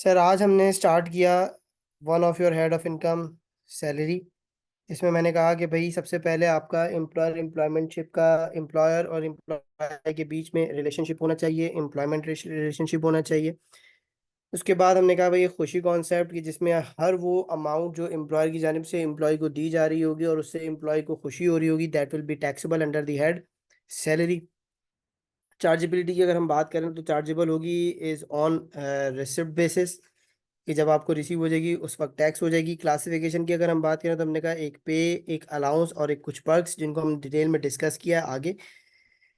Sir आज हमने start किया one of your head of income salary. इसमें मैंने कहा कि भाई सबसे पहले आपका एम्प्लॉयर एम्प्लॉयमेंटशिप का एम्प्लॉयर और एम्प्लॉय के बीच में रिलेशनशिप होना चाहिए, एम्प्लॉयमेंट रिलेशनशिप होना चाहिए। उसके बाद हमने कहा भाई ये खुशी कॉन्सेप्ट कि जिसमें हर वो अमाउंट जो एम्प्लॉयर की जानिब से एम्प्लॉय को दी जा रही होगी और उससे एम्प्लॉय को खुशी हो रही होगी, that will be taxable under the head salary. Chargeability की अगर हम बात करें तो चार्जेबल होगी इज ऑन रिसिप्ट बेसिस, कि जब आपको रिसीव हो जाएगी उस वक्त टैक्स हो जाएगी। क्लासिफिकेशन की अगर हम बात करें तो हमने कहा एक पे, एक अलाउंस और एक कुछ पर्क्स, जिनको हम डिटेल में डिस्कस किया है आगे।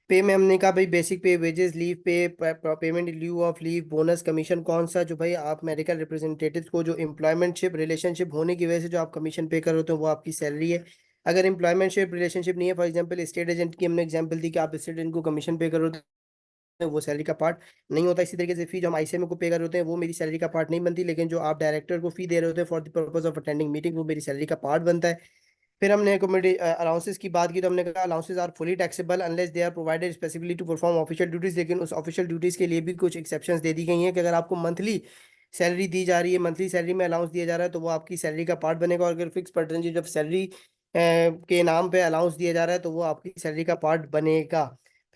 पे में हमने कहा भाई बेसिक पे, वेजेस, लीव पे, payment leave of leave, bonus, commission. कौन सा जो भाई आप मेडिकल रिप्रेजेंटेटिव को जो एम्प्लॉयमेंटशिप रिलेशनशिप होने की वजह से जो आप कमीशन पे कर रहे होते हो वो आपकी सैलरी है। अगर एम्प्लॉयमेंटशिप रिलेशनशिप नहीं है, फॉर एग्जांपल स्टेट एजेंट की हमने एग्जांपल दी कि आप स्टेट एजेंट को कमीशन पे कर रहे हो, वो सैलरी का पार्ट नहीं होता। इसी तरीके से फी जो हम आईसीएमए को पे कर रहे होते हैं वो मेरी सैलरी का पार्ट नहीं बनती, लेकिन जो आप डायरेक्टर को फी दे रहे होते हैं for the purpose of attending meeting, वो मेरी सैलरी का पार्ट बनता है। फिर हमने कम्युनिटी अलाउंसेस की बात की तो हमने कहा allowances are fully taxable unless they are provided specifically to perform official duties. लेकिन उस ऑफिशियल ड्यूटीज के लिए भी कुछ एक्सेप्शंस दे दी गई हैं कि अगर आपको मंथली सैलरी दी जा रही है, मंथली सैलरी में अलाउंस दिया जा रहा है, तो वो आपकी सैलरी का पार्ट बनेगा। और अगर फिक्स परसेंटेज ऑफ सैलरी के नाम पे अलाउंस दिया जा रहा है तो वो आपकी सैलरी का पार्ट बनेगा।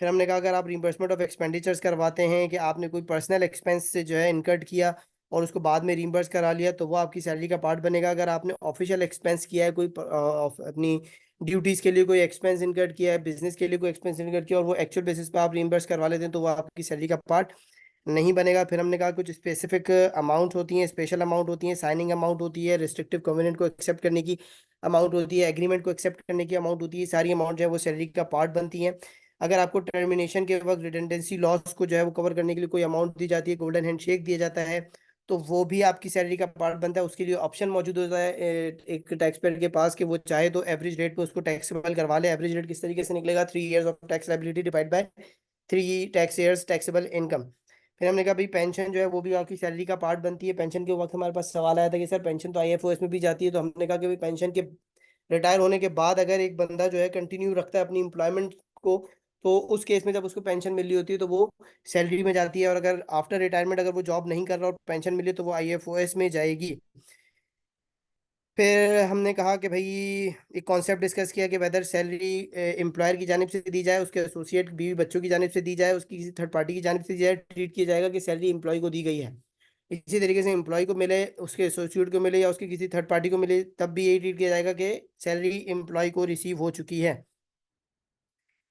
फिर हमने कहा अगर आप रिimbursement ऑफ एक्सपेंडिचर्स करवाते हैं कि आपने कोई पर्सनल एक्सपेंस से जो है इनकर्ड किया और उसको बाद में रीइंबर्स करा लिया, तो वो आपकी सैलरी का पार्ट बनेगा। अगर आपने ऑफिशियल एक्सपेंस किया है, कोई अपनी ड्यूटीज के लिए कोई एक्सपेंस इनकर्ड किया है, बिजनेस के लिए कोई एक्सपेंस इनकर्ड किया और वो एक्चुअल बेसिस पे आप रीइंबर्स करवा लेते हैं, तो वो आपकी सैलरी का पार्ट नहीं बनेगा। फिर हमने कहा कुछ स्पेसिफिक अमाउंट होती हैं, स्पेशल अमाउंट होती हैं, साइनिंग अमाउंट होती है, रिस्ट्रिक्टिव कवेनेंट को एक्सेप्ट करने की अमाउंट होती है, एग्रीमेंट को एक्सेप्ट करने की अमाउंट होती है। सारी अमाउंट जो है वो सैलरी का पार्ट बनती है। अगर आपको टर्मिनेशन के वक्त रिडेंडेंसी लॉस को जो है वो कवर करने के लिए कोई अमाउंट दी जाती है, गोल्डन हैंडशेक दिया जाता है, तो वो भी आपकी सैलरी का पार्ट बनता है। उसके लिए ऑप्शन मौजूद होता है एक टैक्स पेयर के पास कि वो चाहे तो एवरेज रेट पे उसको टैक्सेबल करवा ले। एवरेज रेट किस तरीके से निकलेगा? 3 years of tax liability divide by 3 tax years taxable income. फिर हमने कहा भाई पेंशन जो है वो भी आपकी सैलरी का पार्ट बनती है। पेंशन के वक्त हमारे पास सवाल आया था कि सर पेंशन तो आईएफओएस में भी जाती है, तो हमने कहा कि भाई पेंशन के रिटायर होने के बाद अगर एक बंदा जो है कंटिन्यू रखता है अपनी एम्प्लॉयमेंट को, तो उस केस में जब उसको पेंशन मिल रही होती है तो वो सैलरी में जाती है। और अगर आफ्टर रिटायरमेंट अगर वो जॉब नहीं कर रहा और पेंशन मिली तो वो आईएफओएस में जाएगी। फिर हमने कहा कि भाई एक कॉन्सेप्ट डिस्कस किया कि वेदर सैलरी एम्प्लॉयर की जानिब से दी जाए, उसके एसोसिएट बीवी बच्चों की जानिब से दी जाए, उसकी किसी थर्ड पार्टी की जानिब से दी जाए, ट्रीट किया जाएगा कि सैलरी एम्प्लॉय को दी गई है। इसी तरीके से एम्प्लॉय को मिले, उसके एसोसिएट को मिले या उसकी किसी थर्ड पार्टी को मिले, तब भी यही ट्रीट किया जाएगा कि सैलरी एम्प्लॉय को रिसीव हो चुकी है।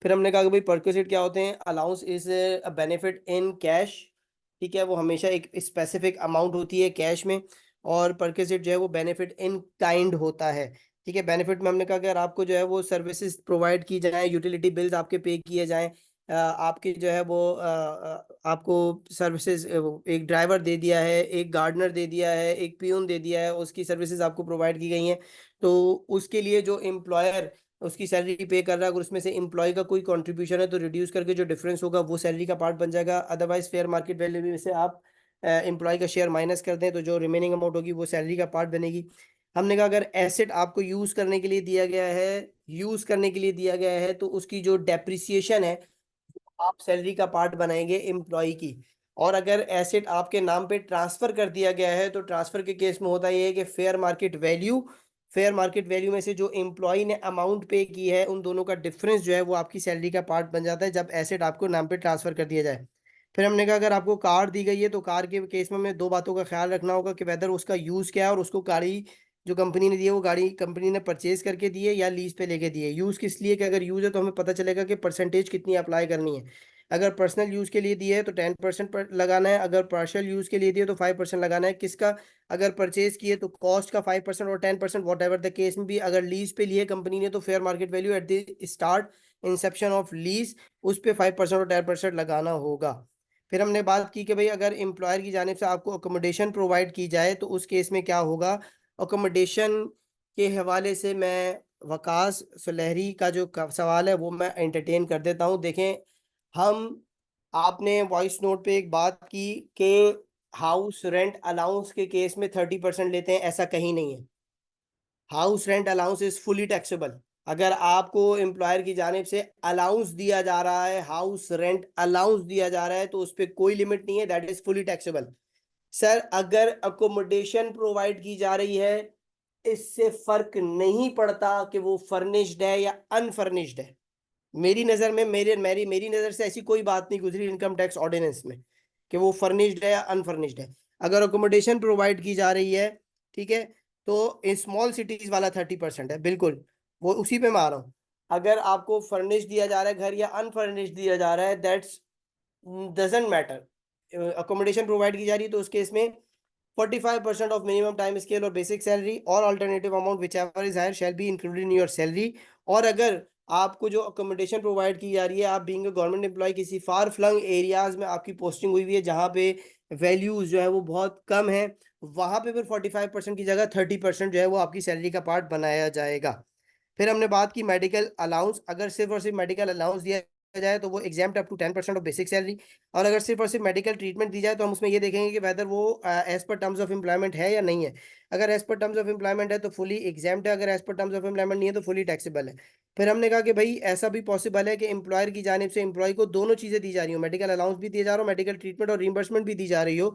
फिर हमने कहा कि भाई परक्विजिट क्या होते हैं? Allowance is a benefit in cash. ठीक है, वो हमेशा एक स्पेसिफिक अमाउंट होती है कैश में। और परक्विजिट जो है वो बेनिफिट इन काइंड होता है। ठीक है, बेनिफिट में हमने कहा कि अगर आपको जो है वो सर्विसेज प्रोवाइड की जाए, यूटिलिटी बिल्स आपके पे किए जाएं, आपके जो है वो आपको सर्विसेज, एक ड्राइवर दे दिया है, एक गार्डनर दे दिया है, एक पियून दे दिया है, उसकी सर्विसेज आपको प्रोवाइड की गई हैं, तो उसके लिए जो एम्प्लॉयर उसकी सैलरी पे कर रहा है, अगर उसमें से एम्प्लॉय का कोई कंट्रीब्यूशन है तो रिड्यूस करके जो डिफरेंस होगा वो सैलरी का पार्ट बन जाएगा। अदरवाइज फेयर मार्केट वैल्यू में से आप एम्प्लॉय का शेयर माइनस कर दें तो जो रिमेनिंग अमाउंट होगी वो सैलरी का पार्ट बनेगी। हमने कहा अगर एसेट आपको यूज करने के लिए दिया गया है, यूज करने के लिए दिया गया है, तो उसकी जो डेप्रिसिएशन है आप सैलरी का पार्ट बनाएंगे एम्प्लॉय की। और अगर एसेट आपके नाम पे ट्रांसफर कर दिया गया है तो ट्रांसफर के केस में होता यह है कि फेयर मार्केट वैल्यू में से जो एम्प्लॉय ने अमाउंट पे की है उन दोनों का डिफरेंस जो है वो आपकी सैलरी का पार्ट बन जाता है जब एसेट आपको नाम पे ट्रांसफर कर दिया जाए। फिर हमने कहा अगर आपको कार दी गई है तो कार के केस में हमें दो बातों का ख्याल रखना होगा कि वेदर उसका यूज क्या है और उसको गाड़ी जो कंपनी ने दी है वो गाड़ी कंपनी ने परचेज करके दी है या लीज पे लेके दी है। यूज किस लिए? कि अगर यूज है तो हमें पता चलेगा कि परसेंटेज कितनी अप्लाई करनी है। अगर पर्सनल यूज के लिए दी है तो 10% पर लगाना है, अगर पार्शियल यूज के लिए दी है तो 5% लगाना है। किसका? अगर परचेज किए तो कॉस्ट का 5% और 10%, वॉट एवर द केस में भी। अगर लीज पे लिए कंपनी ने तो fair market value at the start Inception of lease, उस पे 5% और 10% लगाना होगा। फिर हमने बात की कि भाई अगर एम्प्लॉयर की जानिब से आपको अकोमोडेशन प्रोवाइड की जाए तो उस केस में क्या होगा। अकोमोडेशन के हवाले से मैं वकास सुलहरी का जो सवाल है वो मैं एंटरटेन कर देता हूँ। देखें, हम आपने वॉइस नोट पे एक बात की कि हाउस रेंट अलाउंस के केस में 30% लेते हैं, ऐसा कहीं नहीं है। House rent allowance is fully taxable. अगर आपको एम्प्लॉयर की जानिब से अलाउंस दिया जा रहा है, हाउस रेंट अलाउंस दिया जा रहा है, तो उस पर कोई लिमिट नहीं है, that is fully taxable. Sir अगर अकोमोडेशन प्रोवाइड की जा रही है, इससे फर्क नहीं पड़ता कि वो फर्निश्ड है या अनफर्निश्ड है। मेरी नजर में, मेरी नजर से ऐसी कोई बात नहीं गुजरी इनकम टैक्स ऑर्डिनेंस में कि वो फर्निश्ड है या अनफर्निश्ड है। अगर अकोमोडेशन प्रोवाइड की जा रही है, ठीक है, तो स्मॉल सिटीज वाला 30% है, बिल्कुल वो उसी पे मैं आ रहा हूँ। अगर आपको फर्निश्ड दिया जा रहा है घर या अनफर्निश्ड दिया जा रहा है, that's doesn't matter. Accommodation provide की जा रही है तो उस केस में 45% ऑफ मिनिमम टाइम स्केल और बेसिक सैलरी और alternative amount whichever is higher shall be included in your salary. और अगर आपको जो अकोमोडेशन प्रोवाइड की जा रही है, आप बीइंग अ गवर्नमेंट एम्प्लॉय किसी फार फ्लंग एरियाज में आपकी पोस्टिंग हुई हुई है जहाँ पे वैल्यूज जो है वो बहुत कम है, वहां पे फिर 45% की जगह 30% जो है वो आपकी सैलरी का पार्ट बनाया जाएगा। फिर हमने बात की मेडिकल अलाउंस। अगर सिर्फ और सिर्फ मेडिकल अलाउंस दिया जाए तो वो exempt up to 10% of basic salary. और अगर सिर्फ और सिर्फ मेडिकल ट्रीटमेंट दी जाए तो हम उसमें ये देखेंगे कि वेदर वो as per terms of employment है या नहीं है। अगर as per terms of employment है तो फुली एग्जाम्प्ट है, अगर as per terms of employment नहीं है तो फुली टैक्सेबल है। फिर हमने कहा कि भाई ऐसा भी पॉसिबल है कि एम्प्लॉयर की जानिब से एम्प्लॉय को दोनों चीजें दी जा रही हो, मेडिकल अलाउंस भी दिया जा रहा हो, मेडिकल ट्रीटमेंट और रिम्बर्समेंट भी दी जा रही हो।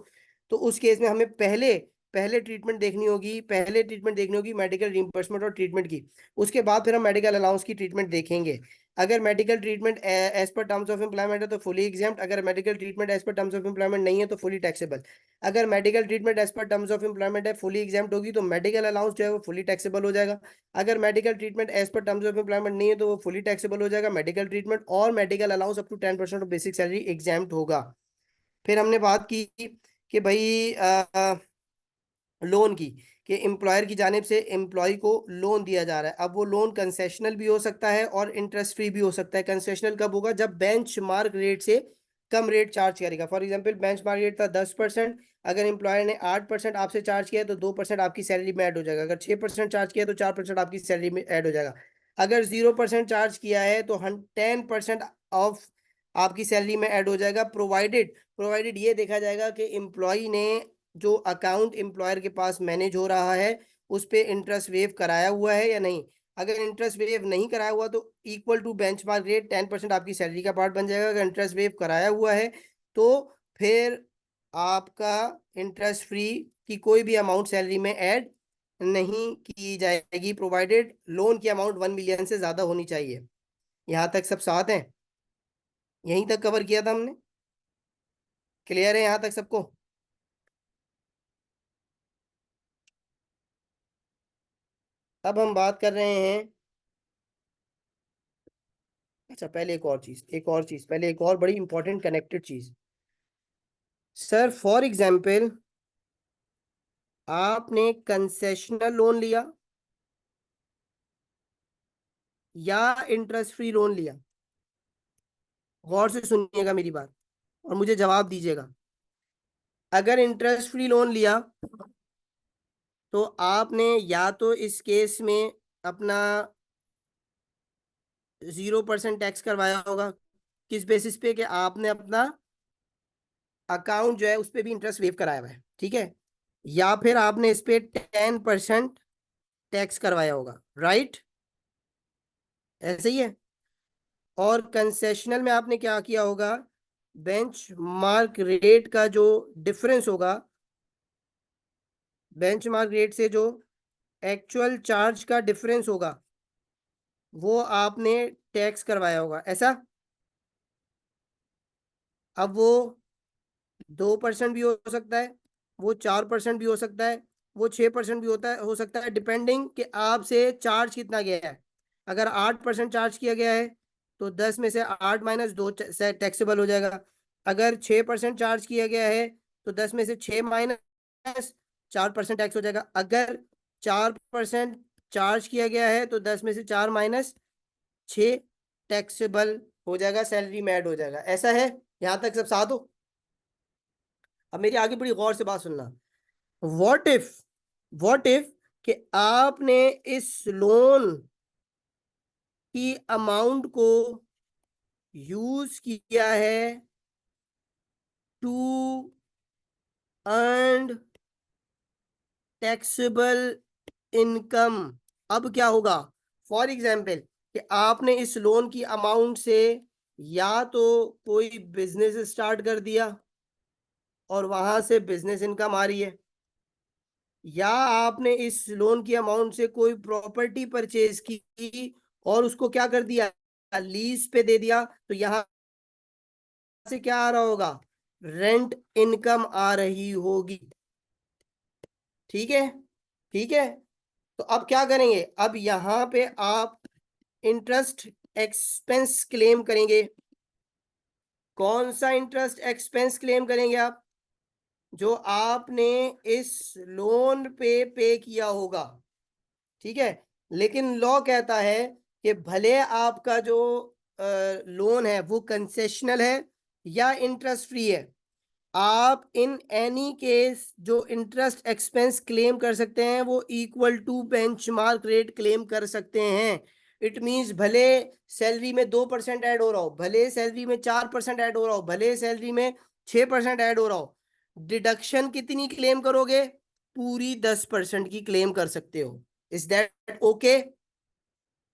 तो उस केस में हमें पहले पहले ट्रीटमेंट देखनी होगी मेडिकल रिम्बर्समेंट और ट्रीटमेंट की। उसके बाद फिर हम मेडिकल अलाउंस की ट्रीटमेंट देखेंगे। अगर medical treatment as per terms of employment है तो फुली एग्जाम्प्ट, अगर medical treatment as per terms of employment नहीं है तो फुली टैक्सेबल। अगर medical treatment as per terms of employment है, फुली एग्जाम्प्ट होगी, तो मेडिकल अलाउंस जो है वो फुली टैक्सेबल हो जाएगा। अगर medical treatment as per terms of employment नहीं है तो वो फुली टैक्सेबल हो जाएगा मेडिकल ट्रीटमेंट, और medical allowance up to 10% of basic salary exempt होगा। फिर हमने बात की कि भाई लोन की, कि एम्प्लॉयर की जानिब से एम्प्लॉय को लोन दिया जा रहा है। अब वो लोन कंसेशनल भी हो सकता है और इंटरेस्ट फ्री भी हो सकता है। कंसेशनल कब होगा? जब बेंच मार्क रेट से कम रेट चार्ज करेगा। For example bench mark rate था 10%, अगर एम्प्लॉयर ने 8% आपसे चार्ज किया है तो 2% आपकी सैलरी में ऐड हो जाएगा। अगर 6% चार्ज किया है तो 4% आपकी सैलरी में ऐड हो जाएगा। अगर 0% चार्ज किया है तो 10% ऑफ आपकी सैलरी में ऐड हो जाएगा, प्रोवाइडेड प्रोवाइडेड ये देखा जाएगा कि एम्प्लॉय ने जो अकाउंट एम्प्लॉयर के पास मैनेज हो रहा है उस पे इंटरेस्ट वेव कराया हुआ है या नहीं। अगर इंटरेस्ट वेव नहीं कराया हुआ तो इक्वल टू बेंचमार्क रेट 10% आपकी सैलरी का पार्ट बन जाएगा। अगर इंटरेस्ट वेव कराया हुआ है तो फिर आपका इंटरेस्ट फ्री की कोई भी अमाउंट सैलरी में ऐड नहीं की जाएगी, प्रोवाइडेड लोन की अमाउंट 1 मिलियन से ज्यादा होनी चाहिए। यहाँ तक सब साथ हैं? यहीं तक कवर किया था हमने। क्लियर है यहाँ तक सबको? अब हम बात कर रहे हैं, अच्छा पहले एक और चीज पहले एक और बड़ी इंपॉर्टेंट कनेक्टेड चीज। सर फॉर एग्जाम्पल आपने कंसेशनल लोन लिया या इंटरेस्ट फ्री लोन लिया, गौर से सुनिएगा मेरी बात और मुझे जवाब दीजिएगा। अगर इंटरेस्ट फ्री लोन लिया तो आपने या तो इस केस में अपना 0% टैक्स करवाया होगा, किस बेसिस पे? कि आपने अपना अकाउंट जो है उस पे भी इंटरेस्ट वेव कराया हुआ है, ठीक है। या फिर आपने इस पे 10% टैक्स करवाया होगा, राइट? ऐसे ही है। और कंसेशनल में आपने क्या किया होगा? बेंच मार्क रेट का जो डिफरेंस होगा, बेंच मार्क रेट से जो एक्चुअल चार्ज का डिफरेंस होगा वो आपने टैक्स करवाया होगा, ऐसा। अब वो 2% भी हो सकता है, वो 4% भी हो सकता है, वो 6% भी होता है हो सकता है, डिपेंडिंग कि आपसे चार्ज कितना गया है। अगर 8% चार्ज किया गया है तो 10 में से 8 - 2 से टैक्सेबल हो जाएगा। अगर 6% चार्ज किया गया है तो 10 में से 6 - 4% टैक्स हो जाएगा। अगर 4% चार्ज किया गया है तो 10 में से 4 - 6 टैक्सेबल हो जाएगा, सैलरी में ऐड हो जाएगा। ऐसा है? यहाँ तक सब साथ हो? अब मेरी आगे बड़ी गौर से बात सुनना। व्हाट इफ व्हाट इफ कि आपने इस लोन की अमाउंट को यूज किया है टू अर्न टैक्सेबल इनकम। अब क्या होगा? फॉर एग्जाम्पल कि आपने इस लोन की अमाउंट से या तो कोई बिजनेस स्टार्ट कर दिया, और वहां से बिजनेस इनकम आ रही है, या आपने इस लोन की अमाउंट से कोई प्रॉपर्टी परचेज की और उसको क्या कर दिया, लीज पे दे दिया, तो यहां से क्या आ रहा होगा, रेंट इनकम आ रही होगी। ठीक है, ठीक है। तो अब क्या करेंगे, अब यहां पे आप इंटरेस्ट एक्सपेंस क्लेम करेंगे। कौन सा इंटरेस्ट एक्सपेंस क्लेम करेंगे आप, जो आपने इस लोन पे किया होगा। ठीक है, लेकिन लॉ कहता है कि भले आपका जो लोन है वो कंसेशनल है या इंटरेस्ट फ्री है, आप इन एनी केस जो इंटरेस्ट एक्सपेंस क्लेम कर सकते हैं वो equal to benchmark rate claim कर सकते हैं। इट मींस भले सैलरी में 2% ऐड हो रहा हो, भले सैलरी में 4% ऐड हो रहा हो, भले सैलरी में 6% ऐड हो रहा हो, डिडक्शन कितनी क्लेम करोगे, पूरी 10% की क्लेम कर सकते हो। Is that okay?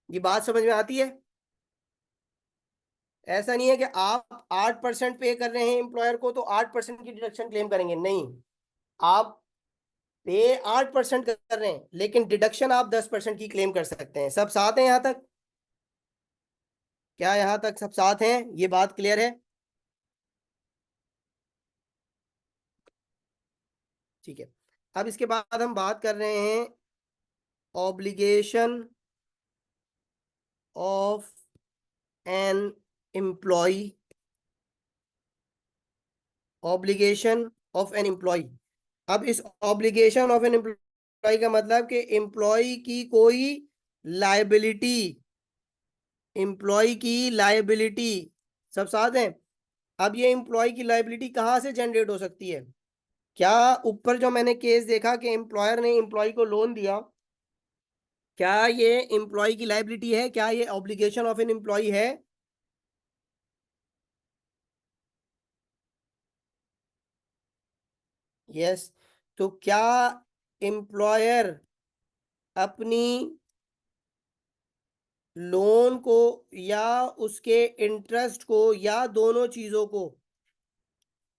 ये बात समझ में आती है? ऐसा नहीं है कि आप 8% पे कर रहे हैं एम्प्लॉयर को तो 8% की डिडक्शन क्लेम करेंगे, नहीं। आप पे 8% कर रहे हैं लेकिन डिडक्शन आप 10% की क्लेम कर सकते हैं। सब साथ हैं यहां तक? क्या यहां तक सब साथ हैं, ये बात क्लियर है? ठीक है। अब इसके बाद हम बात कर रहे हैं obligation of an employee. Obligation of an employee. अब इस ऑब्लिगेशन ऑफ एन एम्प्लॉय का मतलब कि एम्प्लॉय की कोई लायबिलिटी, एम्प्लॉय की लायबिलिटी, सब साथ हैं। अब ये एम्प्लॉय की लायबिलिटी कहाँ से जनरेट हो सकती है? क्या ऊपर जो मैंने केस देखा कि एम्प्लॉयर ने एम्प्लॉय को लोन दिया, क्या ये एम्प्लॉय की लायबिलिटी है, क्या ये ऑब्लिगेशन ऑफ एन एम्प्लॉय है? यस। तो क्या एम्प्लॉयर अपनी लोन को या उसके इंटरेस्ट को या दोनों चीजों को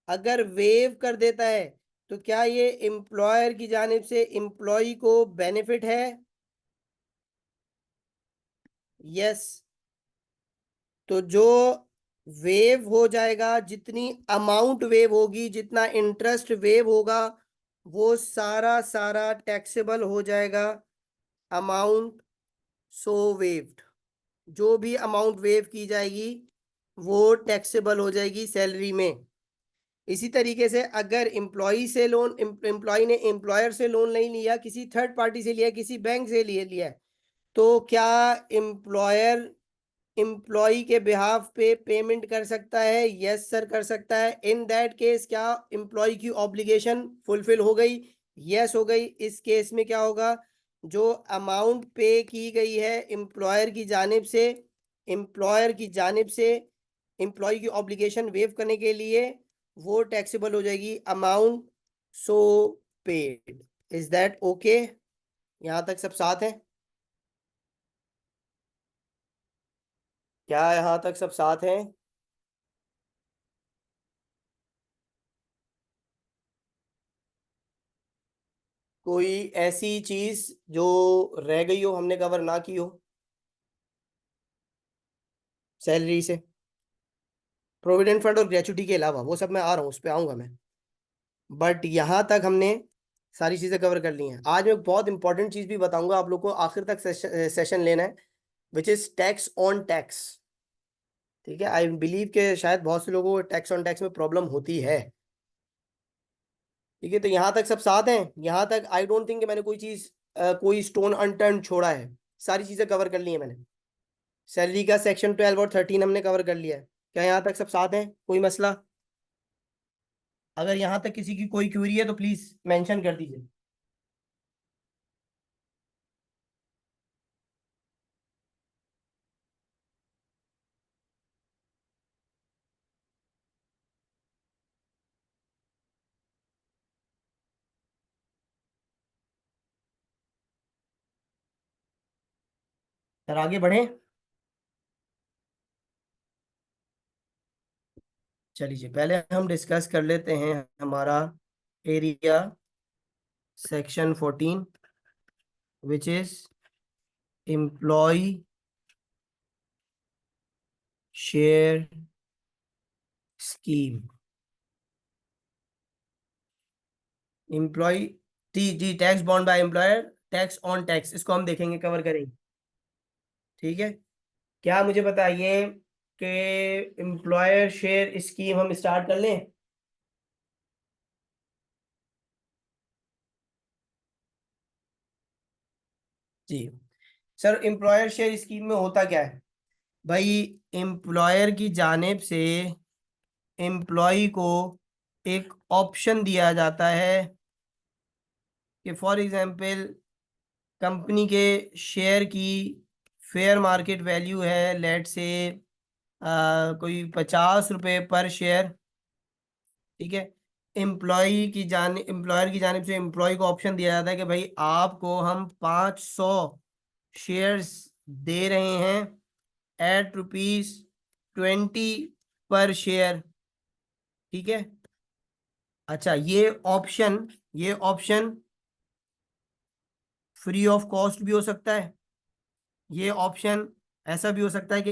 अगर वेव कर देता है, तो क्या ये एम्प्लॉयर की जानिब से एम्प्लॉय को बेनिफिट है? यस। तो जो वेव हो जाएगा, जितनी अमाउंट वेव होगी, जितना इंटरेस्ट वेव होगा, वो सारा सारा टैक्सेबल हो जाएगा। अमाउंट सो वेव्ड, जो भी अमाउंट वेव की जाएगी वो टैक्सेबल हो जाएगी सैलरी में। इसी तरीके से अगर एम्प्लॉय से लोन, एम्प्लॉय ने एम्प्लॉयर से लोन नहीं लिया, किसी थर्ड पार्टी से लिया, किसी बैंक से लिए लिया है, तो क्या एम्प्लॉयर एम्प्लॉय के बिहाफ पे पेमेंट कर सकता है? यस सर, कर सकता है। इन दैट केस क्या एम्प्लॉय की ऑब्लिगेशन फुलफिल हो गई? यस, हो गई। इस केस में क्या होगा, जो अमाउंट पे की गई है एम्प्लॉयर की जानिब से, एम्प्लॉयर की जानिब से एम्प्लॉय की ऑब्लिगेशन वेव करने के लिए, वो टैक्सेबल हो जाएगी amount so paid. Is that okay? यहाँ तक सब साथ है? क्या यहाँ तक सब साथ हैं? कोई ऐसी चीज जो रह गई हो, हमने कवर ना की हो सैलरी से? प्रोविडेंट फंड और ग्रेचुटी के अलावा, वो सब मैं आ रहा हूँ, उस पर आऊंगा मैं। बट यहाँ तक हमने सारी चीजें कवर कर ली हैं। आज मैं बहुत इंपॉर्टेंट चीज भी बताऊंगा आप लोग को, आखिर तक सेशन लेना है, which is tax on tax. ठीक है, आई बिलीव के शायद बहुत से लोगों को टैक्स ऑन टैक्स में प्रॉब्लम होती है। ठीक है, तो यहाँ तक सब साथ हैं? यहाँ तक आई डोंट थिंक कि मैंने कोई चीज, कोई स्टोन अनटर्न छोड़ा है। सारी चीजें कवर कर ली है मैंने। सैलरी का सेक्शन 12 और 13 हमने कवर कर लिया है। क्या यहाँ तक सब साथ हैं? कोई मसला? अगर यहाँ तक किसी की कोई क्वेरी है तो प्लीज मेंशन कर दीजिए। सर आगे बढ़े। चलिए पहले हम डिस्कस कर लेते हैं हमारा area section 14 which is employee share scheme. Employee T G tax बॉन्ड by employer, tax on tax, इसको हम देखेंगे, कवर करेंगे। ठीक है, क्या मुझे बताइए कि एम्प्लॉयर शेयर स्कीम हम स्टार्ट कर लें। जी सर, एम्प्लॉयर शेयर स्कीम में होता क्या है भाई? एम्प्लॉयर की जानिब से एम्प्लॉय को एक ऑप्शन दिया जाता है कि फॉर एग्जांपल कंपनी के शेयर की फेयर मार्केट वैल्यू है लेट से कोई 50 रुपये पर शेयर। ठीक है, एम्प्लॉयर की जानिब से एम्प्लॉय को ऑप्शन दिया जाता है कि भाई आपको हम 500 शेयर्स दे रहे हैं एट ₹20 पर शेयर। ठीक है, अच्छा ये ऑप्शन फ्री ऑफ कॉस्ट भी हो सकता है। ये ऑप्शन ऐसा भी हो सकता है कि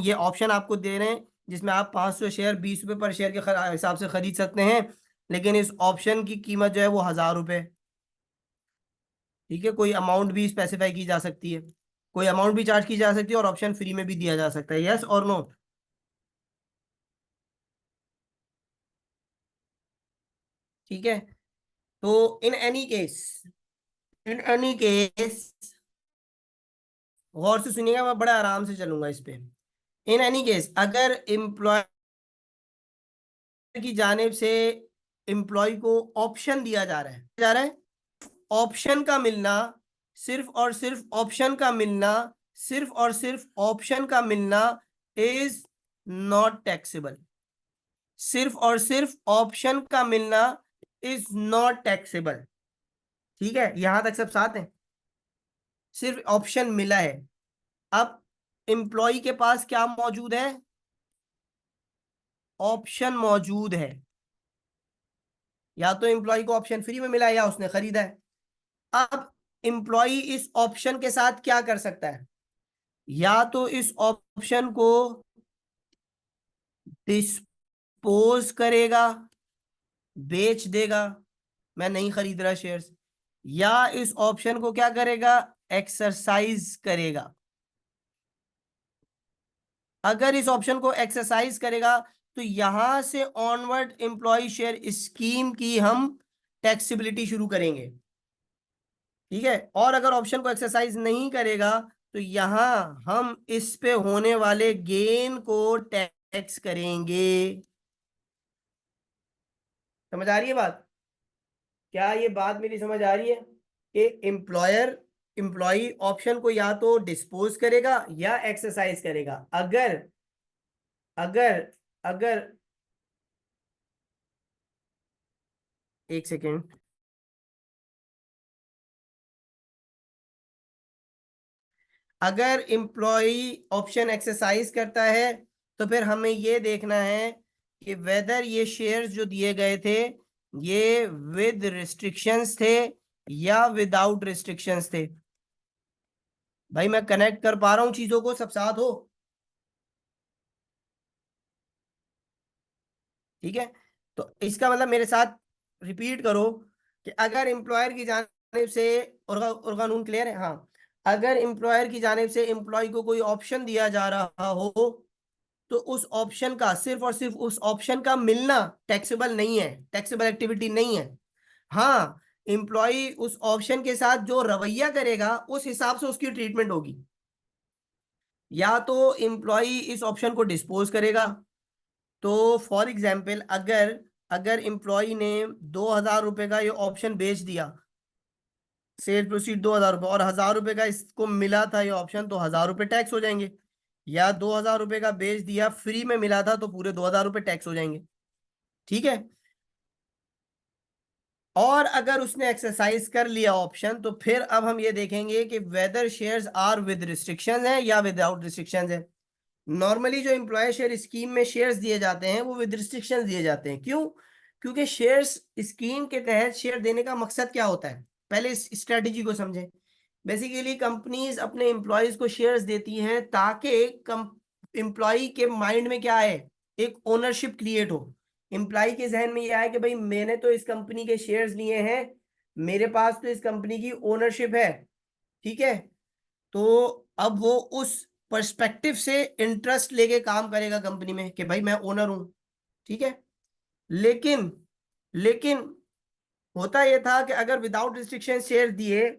ये ऑप्शन आपको दे रहे हैं जिसमें आप 500 शेयर ₹20 पर शेयर के हिसाब से खरीद सकते हैं, लेकिन इस ऑप्शन की कीमत जो है वो ₹1000। ठीक है, कोई अमाउंट भी स्पेसिफाई की जा सकती है, कोई अमाउंट भी चार्ज की जा सकती है और ऑप्शन फ्री में भी दिया जा सकता है। यस और नो? ठीक है, तो इन एनी केस गौर से सुनिएगा, मैं बड़ा आराम से चलूंगा इस पे। इन एनी केस अगर एम्प्लॉयर की जानिब से एम्प्लॉय को ऑप्शन दिया जा रहा है, ऑप्शन का मिलना, सिर्फ और सिर्फ ऑप्शन का मिलना इज नॉट टैक्सेबल। सिर्फ और सिर्फ ऑप्शन का मिलना इज नॉट टैक्सेबल। ठीक है, यहां तक सब साथ हैं। सिर्फ ऑप्शन मिला है, अब एम्प्लॉय के पास क्या मौजूद है? ऑप्शन मौजूद है। या तो एम्प्लॉय को ऑप्शन फ्री में मिला है या उसने खरीदा है। अब एम्प्लॉय इस ऑप्शन के साथ क्या कर सकता है? या तो इस ऑप्शन को डिस्पोज करेगा, बेच देगा, मैं नहीं खरीद रहा शेयर्स, या इस ऑप्शन को क्या करेगा? एक्सरसाइज करेगा। अगर इस ऑप्शन को एक्सरसाइज करेगा तो यहां से ऑनवर्ड एम्प्लॉय शेयर स्कीम की हम टैक्सेबिलिटी शुरू करेंगे। ठीक है, और अगर ऑप्शन को एक्सरसाइज नहीं करेगा तो यहां हम इस पे होने वाले गेन को टैक्स करेंगे। समझ आ रही है बात? क्या ये बात मेरी समझ आ रही है कि एम्प्लॉय ऑप्शन को या तो डिस्पोज करेगा या एक्सरसाइज करेगा। अगर अगर अगर एक सेकेंड, अगर एम्प्लॉय ऑप्शन एक्सरसाइज करता है तो फिर हमें ये देखना है कि वेदर ये शेयर्स जो दिए गए थे ये विद रिस्ट्रिक्शंस थे या विदाउट रिस्ट्रिक्शंस थे। भाई मैं कनेक्ट कर पा रहा हूं चीजों को, सब साथ हो? ठीक है, तो इसका मतलब मेरे साथ रिपीट करो कि अगर एम्प्लॉयर की जानिब से, और कानून क्लियर है? हाँ, अगर एम्प्लॉयर की जानिब से एम्प्लॉय को कोई ऑप्शन दिया जा रहा हो तो उस ऑप्शन का, सिर्फ और सिर्फ उस ऑप्शन का मिलना टैक्सेबल नहीं है, टैक्सेबल एक्टिविटी नहीं है। हाँ, एम्प्लॉय उस ऑप्शन के साथ जो रवैया करेगा उस हिसाब से उसकी ट्रीटमेंट होगी। या तो एम्प्लॉय इस ऑप्शन को डिस्पोज करेगा, तो फॉर एग्जाम्पल अगर अगर एम्प्लॉय ने ₹2000 का ये ऑप्शन बेच दिया, सेल प्रोसीड ₹2000 और ₹1000 का इसको मिला था ये ऑप्शन, तो ₹1000 टैक्स हो जाएंगे। या ₹2000 का बेच दिया, फ्री में मिला था, तो पूरे ₹2000 टैक्स हो जाएंगे। ठीक है, और अगर उसने एक्सरसाइज कर लिया ऑप्शन तो फिर अब हम ये देखेंगे कि whether shares are with restrictions है या विदाउट रिस्ट्रिक्शंस है। नॉर्मली जो एम्प्लॉय शेयर स्कीम में शेयर्स दिए जाते हैं वो विद रिस्ट्रिक्शंस दिए जाते हैं। क्यों? क्योंकि शेयर्स स्कीम के तहत शेयर देने का मकसद क्या होता है, पहले इस स्ट्रेटेजी को समझें। बेसिकली कंपनीज अपने एम्प्लॉयज को शेयर्स देती हैं ताकि कम एम्प्लॉय के माइंड में क्या है, एक ओनरशिप क्रिएट हो। एम्प्लॉय के जहन में यह आए कि भाई मैंने तो इस कंपनी के शेयर्स लिए हैं, मेरे पास तो इस कंपनी की ओनरशिप है। ठीक है, तो अब वो उस पर्सपेक्टिव से इंटरेस्ट लेके काम करेगा कंपनी में कि भाई मैं ओनर हूं। ठीक है, लेकिन लेकिन होता यह था कि अगर विदाउट रिस्ट्रिक्शन शेयर दिए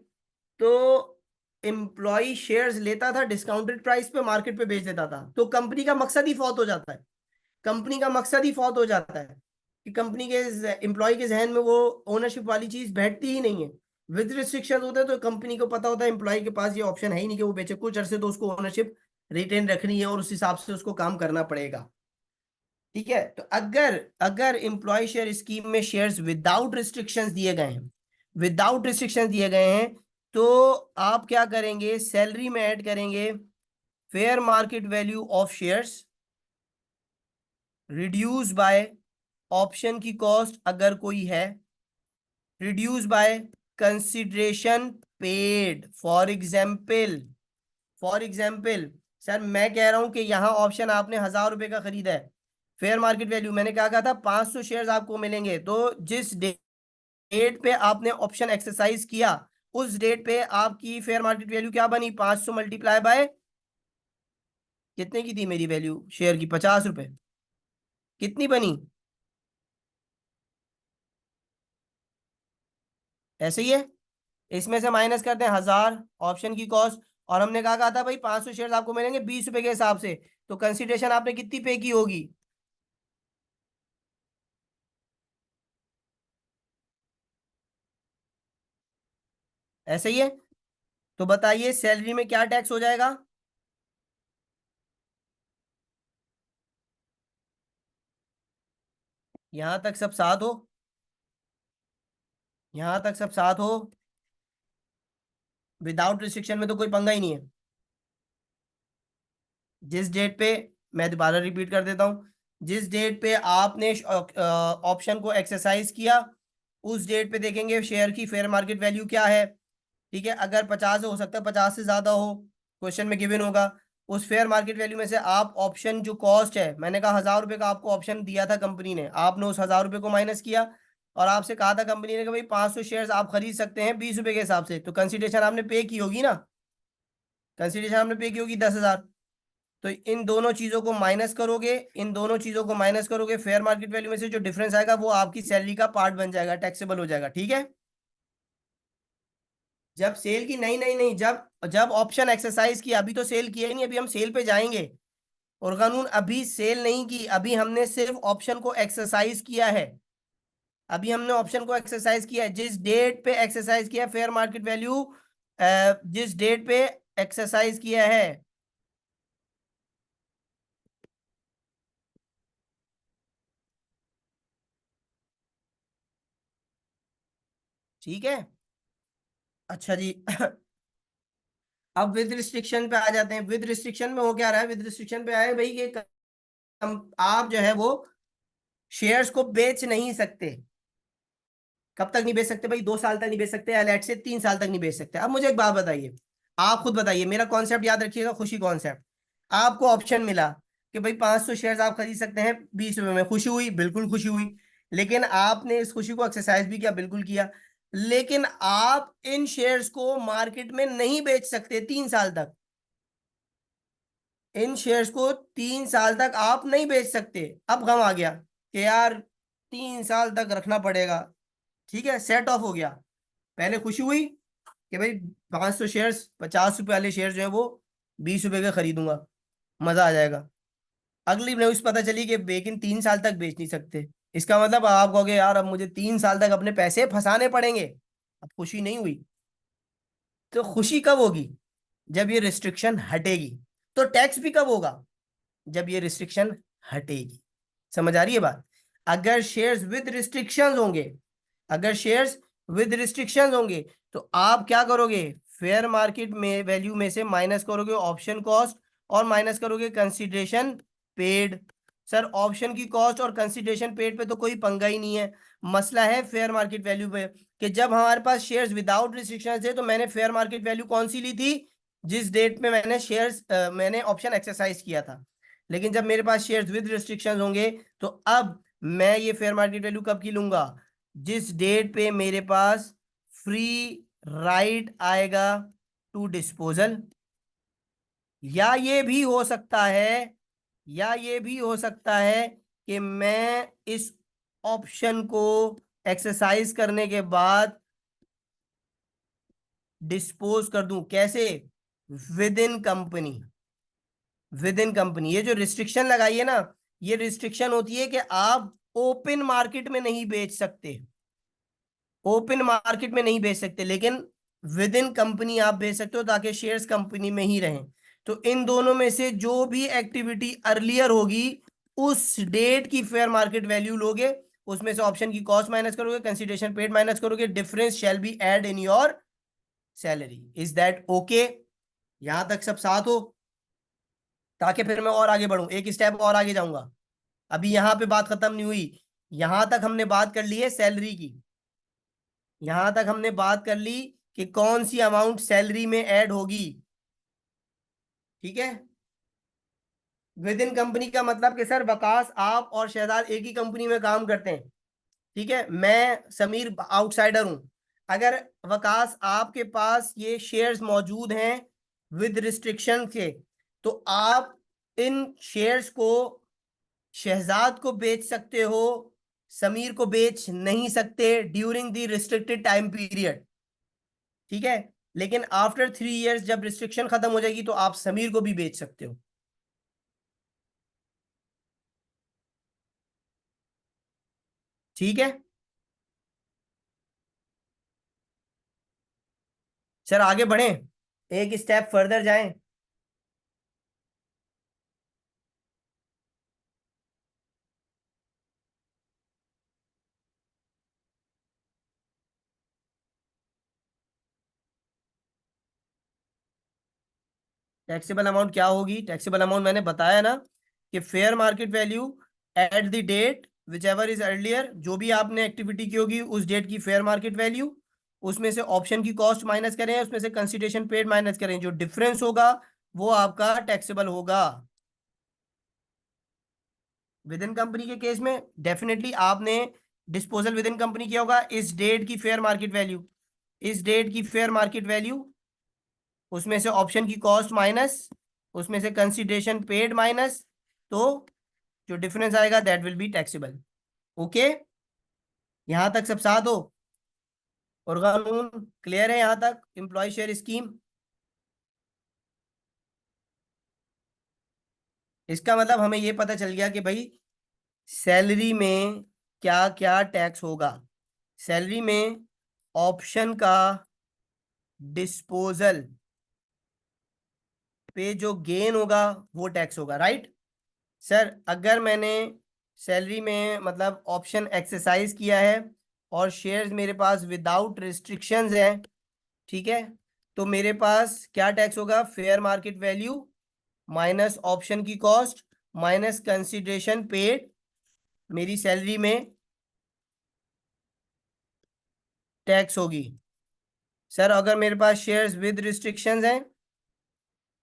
तो एम्प्लॉय शेयर्स लेता था, डिस्काउंटेड प्राइस पे मार्केट पे बेच देता था, तो कंपनी का मकसद ही फौत हो जाता है। कंपनी का मकसद ही फौत हो जाता है कि कंपनी के एम्प्लॉय के जहन में वो ओनरशिप वाली चीज बैठती ही नहीं है। विद रिस्ट्रिक्शन होता है तो कंपनी को पता होता है एम्प्लॉय के पास ये ऑप्शन है ही नहीं कि वो बेचे, कुछ अरसे तो उसको ओनरशिप रिटेन रखनी है और उस हिसाब से उसको काम करना पड़ेगा। ठीक है, तो अगर अगर एम्प्लॉय शेयर स्कीम में शेयर्स विदाउट रिस्ट्रिक्शंस दिए गए हैं, विदाउट रिस्ट्रिक्शंस दिए गए हैं, तो आप क्या करेंगे, सैलरी में ऐड करेंगे fair market value of shares reduce by option की कॉस्ट अगर कोई है, reduce by consideration paid. For example sir मैं कह रहा हूं कि यहाँ ऑप्शन आपने 1,000 रुपए का खरीदा है, फेयर मार्केट वैल्यू मैंने क्या कहा था 500 शेयर्स आपको मिलेंगे, तो जिस डेट पे आपने ऑप्शन एक्सरसाइज किया उस डेट पे आपकी फेयर मार्केट वैल्यू क्या बनी, 500 मल्टीप्लाई बाय कितने की थी मेरी वैल्यू शेयर की, 50 रुपए, कितनी बनी, ऐसे ही है। इसमें से माइनस करते हैं 1,000 ऑप्शन की कॉस्ट, और हमने कहा था भाई 500 शेयर्स आपको मिलेंगे 20 रुपए के हिसाब से, तो कंसिडरेशन आपने कितनी पे की होगी, ऐसे ही है। तो बताइए सैलरी में क्या टैक्स हो जाएगा, यहां तक सब साथ हो, यहां तक सब साथ हो, विदाउट रिस्ट्रिक्शन में तो कोई पंगा ही नहीं है। जिस डेट पे, मैं दोबारा रिपीट कर देता हूं, जिस डेट पे आपने ऑप्शन को एक्सरसाइज किया उस डेट पे देखेंगे शेयर की फेयर मार्केट वैल्यू क्या है। ठीक है, अगर 50 हो सकता है 50 से ज्यादा हो, क्वेश्चन में गिवन होगा। उस फेयर मार्केट वैल्यू में से आप ऑप्शन जो कॉस्ट है, मैंने कहा 1,000 रुपए का आपको ऑप्शन दिया था कंपनी ने, आपने उस 1,000 रुपए को माइनस किया, और आपसे कहा था कंपनी ने कि भाई 500 शेयर्स आप खरीद सकते हैं 20 रुपए के हिसाब से, तो कंसिडरेशन आपने पे की होगी ना, कंसिडरेशन आपने पे की होगी 10,000। तो इन दोनों चीजों को माइनस करोगे, इन दोनों चीजों को माइनस करोगे, फेयर मार्केट वैल्यू में से जो डिफरेंस आएगा वो आपकी सैलरी का पार्ट बन जाएगा, टैक्सेबल हो जाएगा। ठीक है, जब सेल की, नहीं नहीं नहीं, जब जब ऑप्शन एक्सरसाइज किया, अभी तो सेल किया ही नहीं, अभी हम सेल पे जाएंगे। और कानून अभी सेल नहीं की, अभी हमने सिर्फ ऑप्शन को एक्सरसाइज किया है, अभी हमने ऑप्शन को एक्सरसाइज किया है, जिस डेट पे एक्सरसाइज किया फेयर मार्केट वैल्यू, जिस डेट पे एक्सरसाइज किया है। ठीक है, अच्छा जी। अब विद रिस्ट्रिक्शन पे आ जाते हैं। विद रिस्ट्रिक्शन में हो क्या रहा है, विद रिस्ट्रिक्शन पे आए भाई कि आप जो है वो शेयर्स को बेच नहीं सकते। कब तक नहीं बेच सकते भाई, 2 साल तक नहीं बेच सकते, या लेट से 3 साल तक नहीं बेच सकते। अब मुझे एक बात बताइए, आप खुद बताइए, मेरा कॉन्सेप्ट याद रखिएगा, खुशी कॉन्सेप्ट। आपको ऑप्शन मिला कि भाई 500 शेयर्स आप खरीद सकते हैं 20 रुपए में, खुशी हुई, बिल्कुल खुशी हुई। लेकिन आपने इस खुशी को एक्सरसाइज भी किया, बिल्कुल किया। लेकिन आप इन शेयर्स को मार्केट में नहीं बेच सकते 3 साल तक, इन शेयर्स को 3 साल तक आप नहीं बेच सकते। अब गम आ गया कि यार 3 साल तक रखना पड़ेगा। ठीक है, सेट ऑफ हो गया। पहले खुशी हुई कि भाई 500 शेयर्स, 50 रुपए वाले शेयर जो है वो 20 रुपए के खरीदूंगा, मजा आ जाएगा। अगली न्यूज पता चली कि लेकिन 3 साल तक बेच नहीं सकते। इसका मतलब आप कहोगे यार अब मुझे 3 साल तक अपने पैसे फंसाने पड़ेंगे। अब खुशी नहीं हुई, तो खुशी कब होगी, जब ये रिस्ट्रिक्शन हटेगी। तो टैक्स भी कब होगा, जब ये रिस्ट्रिक्शन हटेगी। समझ आ रही है बात। अगर शेयर्स विद रिस्ट्रिक्शंस होंगे, अगर शेयर्स विद रिस्ट्रिक्शंस होंगे, तो आप क्या करोगे, फेयर मार्केट में वैल्यू में से माइनस करोगे ऑप्शन कॉस्ट, और माइनस करोगे कंसिडरेशन पेड। सर ऑप्शन की कॉस्ट और कंसिडरेशन पेड पे तो कोई पंगा ही नहीं है, मसला है फेयर मार्केट वैल्यू पे, कि जब हमारे पास शेयर्स विदाउट रिस्ट्रिक्शन थे तो मैंने फेयर मार्केट वैल्यू कौन सी ली थी, जिस डेट में मैंने शेयर्स मैंने ऑप्शन एक्सरसाइज किया था। लेकिन जब मेरे पास शेयर्स विद रिस्ट्रिक्शंस होंगे तो अब मैं ये फेयर मार्केट वैल्यू कब की लूंगा, जिस डेट पे मेरे पास फ्री राइट आएगा टू डिस्पोजल। या ये भी हो सकता है, या ये भी हो सकता है कि मैं इस ऑप्शन को एक्सरसाइज करने के बाद डिस्पोज कर दूं। कैसे? With in company. With in company, ये जो रिस्ट्रिक्शन लगाई है ना, ये रिस्ट्रिक्शन होती है कि आप ओपन मार्केट में नहीं बेच सकते, ओपन मार्केट में नहीं बेच सकते, लेकिन विद इन कंपनी आप बेच सकते हो ताकि शेयर्स कंपनी में ही रहें। तो इन दोनों में से जो भी एक्टिविटी अर्लियर होगी उस डेट की फेयर मार्केट वैल्यू लोगे, उसमें से ऑप्शन की कॉस्ट माइनस करोगे, कंसीडरेशन पेड माइनस करोगे, difference shall be add in your salary. Is that okay? यहां तक सब साथ हो? ताकि फिर मैं और आगे बढ़ूं, एक स्टेप और आगे जाऊंगा। अभी यहां पे बात खत्म नहीं हुई, यहां तक हमने बात कर ली है सैलरी की, यहां तक हमने बात कर ली कि कौन सी अमाउंट सैलरी में ऐड होगी। ठीक है, विद इन कंपनी का मतलब कि सर वकास आप और शहजाद एक ही कंपनी में काम करते हैं, ठीक है, मैं समीर आउटसाइडर हूं। अगर वकास आपके पास ये शेयर्स मौजूद हैं विद रिस्ट्रिक्शन के, तो आप इन शेयर्स को शहजाद को बेच सकते हो, समीर को बेच नहीं सकते during the restricted time period. ठीक है, लेकिन आफ्टर 3 इयर्स जब रिस्ट्रिक्शन खत्म हो जाएगी तो आप समीर को भी बेच सकते हो। ठीक है सर, आगे बढ़ें, एक स्टेप फर्दर जाएं। टैक्सेबल अमाउंट क्या होगी? टैक्सेबल अमाउंट मैंने बताया ना कि fair market value at the date whichever is earlier, जो भी आपने एक्टिविटी की होगी उस डेट की फेयर मार्केट वैल्यू, उसमें से ऑप्शन की कॉस्ट माइनस करें, उसमें से कंसिडरेशन पेड माइनस करें, जो डिफरेंस होगा वो आपका टैक्सेबल होगा। विद इन कंपनी के केस में डेफिनेटली आपने डिस्पोजल विद इन कंपनी किया होगा, इस डेट की फेयर मार्केट वैल्यू, इस डेट की फेयर मार्केट वैल्यू, उसमें से ऑप्शन की कॉस्ट माइनस, उसमें से कंसिडरेशन पेड माइनस, तो जो डिफरेंस आएगा that will be taxable. Okay, यहां तक सब साथ हो और कानून क्लियर है? यहां तक एम्प्लॉय शेयर स्कीम, इसका मतलब हमें ये पता चल गया कि भाई सैलरी में क्या क्या टैक्स होगा। सैलरी में ऑप्शन का डिस्पोजल पे जो गेन होगा वो टैक्स होगा, राइट? सर अगर मैंने सैलरी में मतलब ऑप्शन एक्सरसाइज किया है और शेयर्स मेरे पास विदाउट रिस्ट्रिक्शंस हैं, ठीक है, तो मेरे पास क्या टैक्स होगा? Fair market value minus option की कॉस्ट माइनस कंसिडरेशन पेड मेरी सैलरी में टैक्स होगी। सर अगर मेरे पास शेयर्स विद रिस्ट्रिक्शंस हैं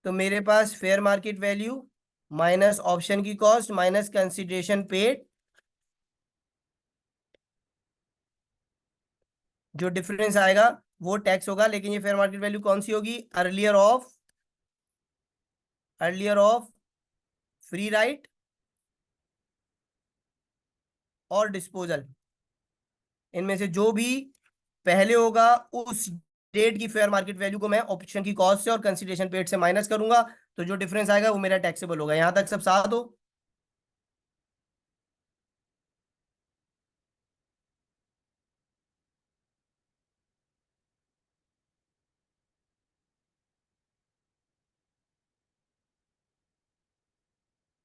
तो मेरे पास fair market value minus option की कॉस्ट माइनस कंसिडरेशन पेड, जो डिफरेंस आएगा वो टैक्स होगा। लेकिन ये फेयर मार्केट वैल्यू कौन सी होगी? Earlier of, earlier of free right और डिस्पोजल, इनमें से जो भी पहले होगा उस डेट की फेयर मार्केट वैल्यू को मैं ऑप्शन की कॉस्ट से और कंसीडरेशन पेड से माइनस करूंगा, तो जो डिफरेंस आएगा वो मेरा टैक्सेबल होगा। यहां तक सब साथ हो?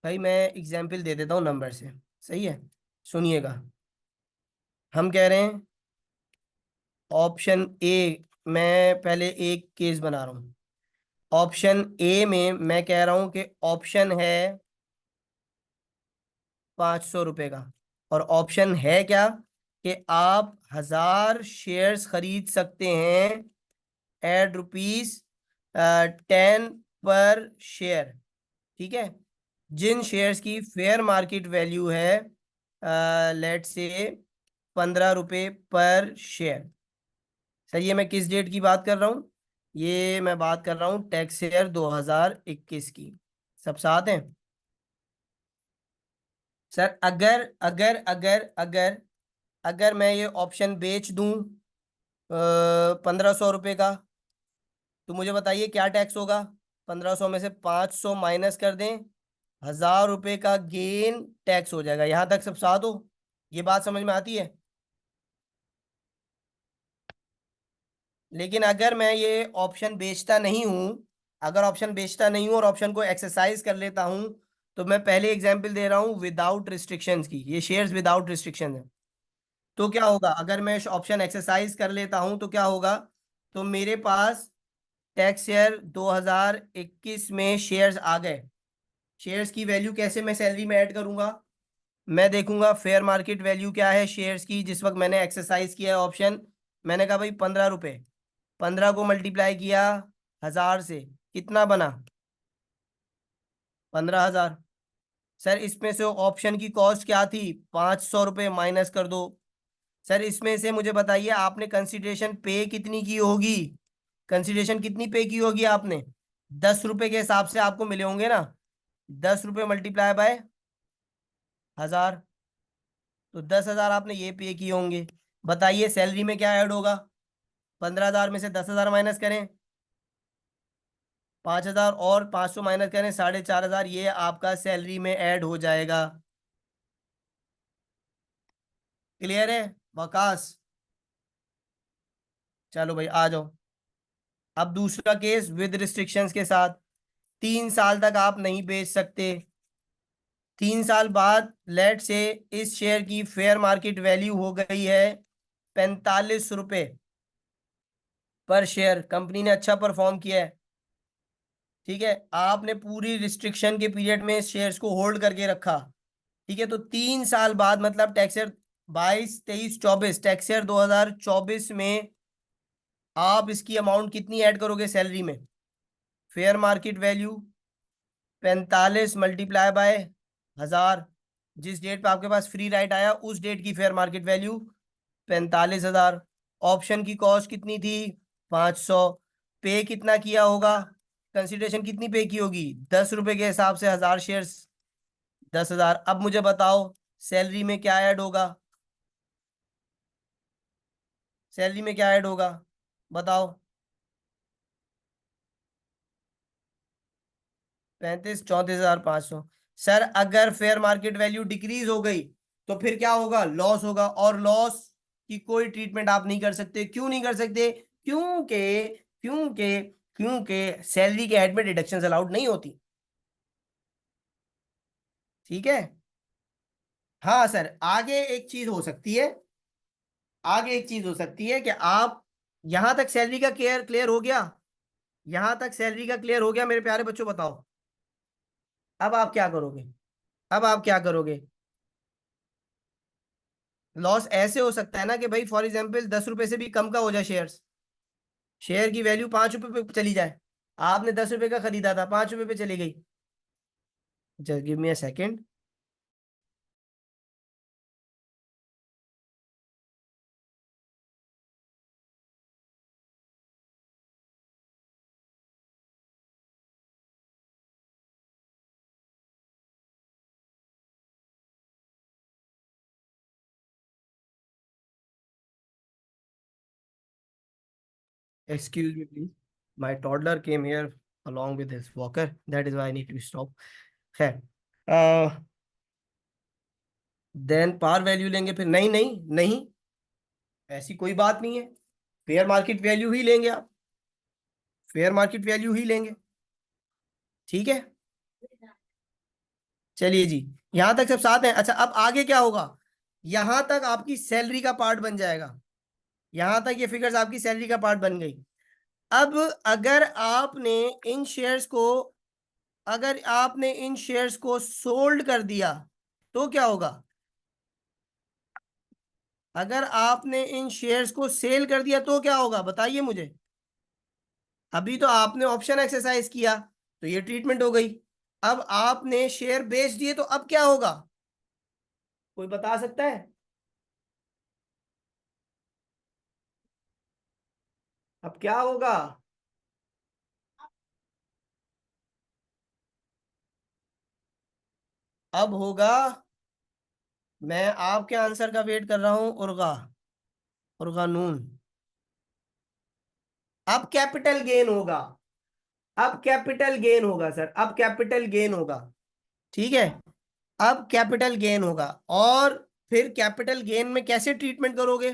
भाई मैं एग्जाम्पल दे देता हूँ नंबर से, सही है, सुनिएगा। हम कह रहे हैं ऑप्शन ए, मैं पहले एक केस बना रहा हूँ, ऑप्शन ए में मैं कह रहा हूं कि ऑप्शन है 500 रुपए का, और ऑप्शन है क्या कि आप 1000 शेयर्स खरीद सकते हैं एट ₹10 पर शेयर। ठीक है, जिन शेयर्स की फेयर मार्केट वैल्यू है लेट से 15 रुपए पर शेयर। सर ये मैं किस डेट की बात कर रहा हूँ? ये मैं बात कर रहा हूँ टैक्स ईयर 2021 की। सब साथ हैं? सर अगर अगर अगर अगर अगर मैं ये ऑप्शन बेच दूं 1500 रुपये का, तो मुझे बताइए क्या टैक्स होगा? 1500 में से 500 माइनस कर दें, 1000 रुपये का गेन टैक्स हो जाएगा। यहां तक सब साथ हो? ये बात समझ में आती है? लेकिन अगर मैं ये ऑप्शन बेचता नहीं हूं, अगर ऑप्शन बेचता नहीं हूं और ऑप्शन को एक्सरसाइज कर लेता हूं, तो मैं पहले एग्जांपल दे रहा हूं विदाउट रिस्ट्रिक्शंस की, ये शेयर्स विदाउट रिस्ट्रिक्शन है। तो क्या होगा अगर मैं ऑप्शन एक्सरसाइज कर लेता हूं तो क्या होगा? तो मेरे पास टैक्स ईयर 2021 में शेयर्स आ गए। शेयर्स की वैल्यू कैसे मैं सैलरी में ऐड करूंगा? मैं देखूंगा फेयर मार्केट वैल्यू क्या है शेयर्स की जिस वक्त मैंने एक्सरसाइज किया है ऑप्शन। मैंने कहा भाई 15 रुपए, 15 को मल्टीप्लाई किया 1000 से, कितना बना? 15,000। सर इसमें से ऑप्शन की कॉस्ट क्या थी? 500 रुपये, माइनस कर दो। सर इसमें से मुझे बताइए आपने कंसिडरेशन पे कितनी की होगी? कंसिडरेशन कितनी पे की होगी आपने? 10 रुपए के हिसाब से आपको मिले होंगे ना। 10 रुपये मल्टीप्लाई बाय 1000, तो 10,000 आपने ये पे किए होंगे। बताइए सैलरी में क्या ऐड होगा? 15,000 में से 10,000 माइनस करें, 5,000, और 500 माइनस करें 4,500, ये आपका सैलरी में ऐड हो जाएगा। क्लियर है वकास? चलो भाई आ जाओ। अब दूसरा केस विद रिस्ट्रिक्शंस के साथ। 3 साल तक आप नहीं बेच सकते। 3 साल बाद लेट से इस शेयर की फेयर मार्केट वैल्यू हो गई है 45 रुपए पर शेयर। कंपनी ने अच्छा परफॉर्म किया है, ठीक है, आपने पूरी रिस्ट्रिक्शन के पीरियड में शेयर्स को होल्ड करके रखा। ठीक है, तो 3 साल बाद मतलब टैक्स ईयर 22, 23, 24, टैक्स ईयर 2024 में आप इसकी अमाउंट कितनी ऐड करोगे सैलरी में? Fair market value 45 multiply by 1000, जिस डेट पे आपके पास फ्री राइट आया उस डेट की फेयर मार्केट वैल्यू 45,000। ऑप्शन की कॉस्ट कितनी थी? 500। पे कितना किया होगा? कंसिडरेशन कितनी पे की होगी? 10 रुपए के हिसाब से 1000 शेयर्स, 10,000। अब मुझे बताओ सैलरी में क्या ऐड होगा? सैलरी में क्या ऐड होगा बताओ? 35, 34,500। सर अगर फेयर मार्केट वैल्यू डिक्रीज हो गई तो फिर क्या होगा? लॉस होगा, और लॉस की कोई ट्रीटमेंट आप नहीं कर सकते। क्यों नहीं कर सकते? क्योंकि क्योंकि क्योंकि सैलरी के हेड में डिडक्शंस अलाउड नहीं होती। ठीक है। हाँ सर, आगे एक चीज हो सकती है, आगे एक चीज हो सकती है कि आप, यहां तक सैलरी का क्लियर क्लियर हो गया? यहां तक सैलरी का क्लियर हो गया मेरे प्यारे बच्चों? बताओ अब आप क्या करोगे? अब आप क्या करोगे? लॉस ऐसे हो सकता है ना कि भाई फॉर एग्जाम्पल 10 रुपए से भी कम का हो जाए शेयर्स, शेयर की वैल्यू 5 रुपए पे चली जाए। आपने 10 रुपए का खरीदा था, 5 रुपए पे चली गई। Just give me a second. Excuse me please, my toddler came here along with his walker, that is why I need to stop। खैर, देन पार वैल्यू लेंगे फिर? नहीं नहीं नहीं, ऐसी कोई बात नहीं है। फेयर मार्केट वैल्यू ही लेंगे आप, फेयर मार्केट वैल्यू ही लेंगे। ठीक है, चलिए जी, यहां तक सब साथ हैं। अच्छा अब आगे क्या होगा? यहां तक आपकी सैलरी का पार्ट बन जाएगा, यहां तक ये फिगर्स आपकी सैलरी का पार्ट बन गई। अब अगर आपने इन शेयर्स को सोल्ड कर दिया तो क्या होगा? अगर आपने इन शेयर्स को सेल कर दिया तो क्या होगा, बताइए मुझे। अभी तो आपने ऑप्शन एक्सरसाइज किया तो ये ट्रीटमेंट हो गई। अब आपने शेयर बेच दिए तो अब क्या होगा, कोई बता सकता है? अब क्या होगा? अब होगा, मैं आपके आंसर का वेट कर रहा हूं, उर्गा उर्गानून। अब कैपिटल गेन होगा। अब कैपिटल गेन होगा सर, अब कैपिटल गेन होगा। ठीक है, अब कैपिटल गेन होगा। और फिर कैपिटल गेन में कैसे ट्रीटमेंट करोगे?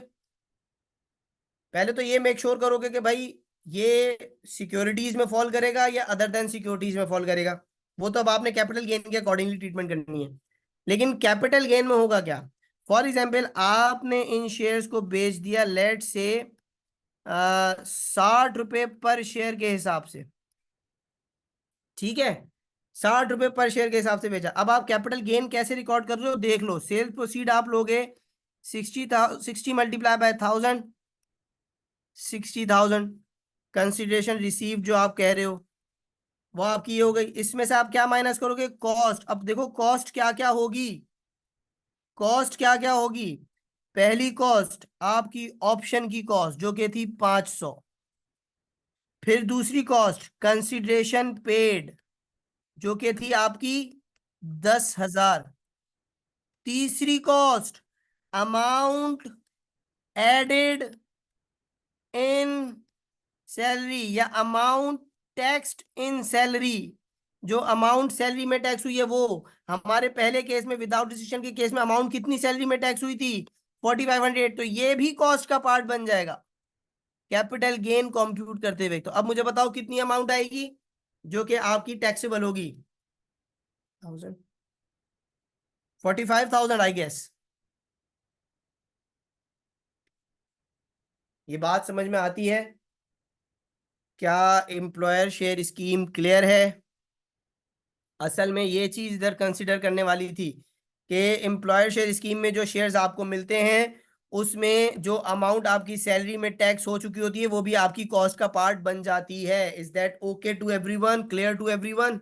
पहले तो ये मेक श्योर करोगे कि भाई ये सिक्योरिटीज में फॉल करेगा या अदर देन सिक्योरिटीज में फॉल करेगा। वो तो अब आपने कैपिटल गेन के अकॉर्डिंगली ट्रीटमेंट करनी है। लेकिन कैपिटल गेन में होगा क्या? फॉर एग्जाम्पल आपने इन शेयर्स को बेच दिया, लेट से 60 रुपए पर शेयर के हिसाब से। ठीक है, 60 रुपए पर शेयर के हिसाब से बेचा। अब आप कैपिटल गेन कैसे रिकॉर्ड कर रहे हो देख लो। सेल्स प्रोसीड आप लोगे 60 मल्टीप्लाई बाय 1000, 60,000। कंसिडरेशन रिसीव जो आप कह रहे हो वो आपकी ये हो गई। इसमें से आप क्या माइनस करोगे, कॉस्ट। अब देखो कॉस्ट क्या क्या होगी, कॉस्ट क्या क्या होगी। पहली कॉस्ट आपकी ऑप्शन की कॉस्ट जो कि थी 500। फिर दूसरी कॉस्ट कंसिडरेशन पेड जो कि थी आपकी 10,000। तीसरी cost amount added in salary या अमाउंट टैक्स्ड इन सैलरी। जो अमाउंट सैलरी में टैक्स हुई है वो, हमारे पहले केस में विदाउट डिसीजन के केस में अमाउंट कितनी सैलरी में टैक्स हुई थी, 4500, तो ये भी कॉस्ट का पार्ट बन जाएगा कैपिटल गेन कॉम्प्यूट करते हुए। तो अब मुझे बताओ कितनी अमाउंट आएगी जो कि आपकी टैक्सेबल होगी? 45,000 आई गेस। ये बात समझ में आती है? क्या एम्प्लॉयर शेयर स्कीम क्लियर है? असल में ये चीज इधर कंसिडर करने वाली थी कि एम्प्लॉयर शेयर स्कीम में जो शेयर्स आपको मिलते हैं उसमें जो अमाउंट आपकी सैलरी में टैक्स हो चुकी होती है वो भी आपकी कॉस्ट का पार्ट बन जाती है। Is that okay to everyone, clear to everyone?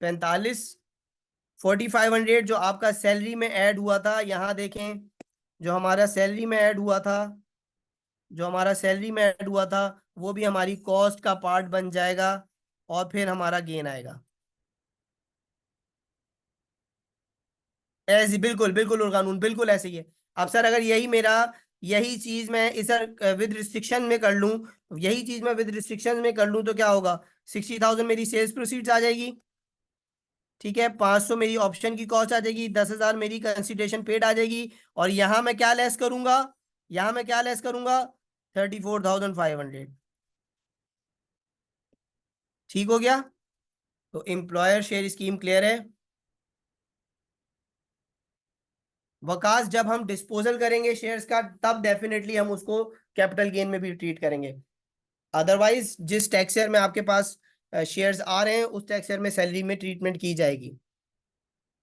45, 4500 जो आपका सैलरी में ऐड हुआ था, यहाँ देखें, जो हमारा सैलरी में ऐड हुआ था, जो हमारा सैलरी में ऐड हुआ था वो भी हमारी कॉस्ट का पार्ट बन जाएगा और फिर हमारा गेन आएगा। ऐसे बिल्कुल बिल्कुल, और कानून बिल्कुल ऐसे ही है। अब सर अगर यही चीज मैं इस विद रिस्ट्रिक्शन में कर लूं, यही चीज मैं विद रिस्ट्रिक्शन में कर लूं तो क्या होगा, 60,000 मेरी सेल्स प्रोसीड्स आ जाएगी। ठीक है, 500 मेरी ऑप्शन की कॉस्ट आ जाएगी, 10,000 मेरी कंसिडरेशन पेड आ जाएगी। और यहां मैं क्या लेस करूंगा, यहां मैं क्या लेस करूंगा, 34,500। ठीक हो गया? तो एम्प्लॉयर शेयर स्कीम क्लियर है। वकास जब हम डिस्पोजल करेंगे शेयर्स का तब डेफिनेटली हम उसको कैपिटल गेन में भी ट्रीट करेंगे। अदरवाइज जिस टैक्स ईयर में आपके पास शेयर्स आ रहे हैं उस टैक्स ईयर में सैलरी में ट्रीटमेंट की जाएगी।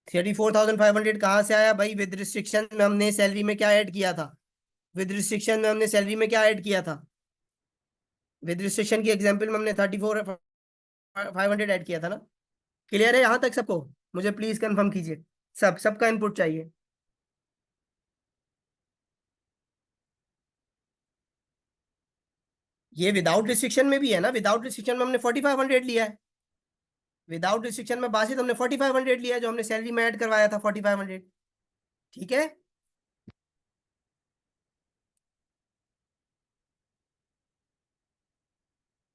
34,500 कहाँ से आया भाई? विद रिस्ट्रिक्शन में हमने सैलरी में क्या ऐड किया था, विद रिस्ट्रिक्शन में हमने सैलरी में क्या ऐड किया था? विद रिस्ट्रिक्शन की एग्जांपल में हमने 34,500 ऐड किया था ना। क्लियर है यहाँ तक सबको? मुझे प्लीज कंफर्म कीजिए, सबका इनपुट चाहिए। ये विदाउट रिस्ट्रिक्शन में भी है ना, विदाउट रिस्ट्रिक्शन में हमने 4500 लिया है। विदाउट रिस्ट्रिक्शन में बासित हमने 4500 लिया है जो हमने सैलरी में ऐड करवाया था 4500। ठीक है,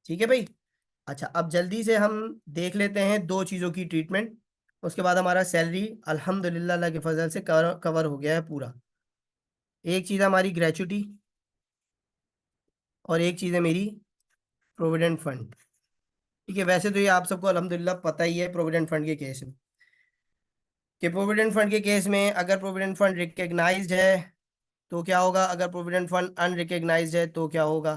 ठीक है भाई। अच्छा अब जल्दी से हम देख लेते हैं दो चीज़ों की ट्रीटमेंट, उसके बाद हमारा सैलरी अल्हम्दुलिल्लाह अल्लाह के फजल से कवर हो गया है पूरा। एक चीज़ हमारी ग्रेचुटी और एक चीज़ है मेरी प्रोविडेंट फंड। ठीक है, वैसे तो ये आप सबको अल्हम्दुलिल्लाह पता ही है प्रोविडेंट फंड के केस में। कि प्रोविडेंट फंड के केस में अगर प्रोविडेंट फंड रिकग्नाइज्ड है तो क्या होगा, अगर प्रोविडेंट फंड अनरिकग्नाइज्ड है तो क्या होगा।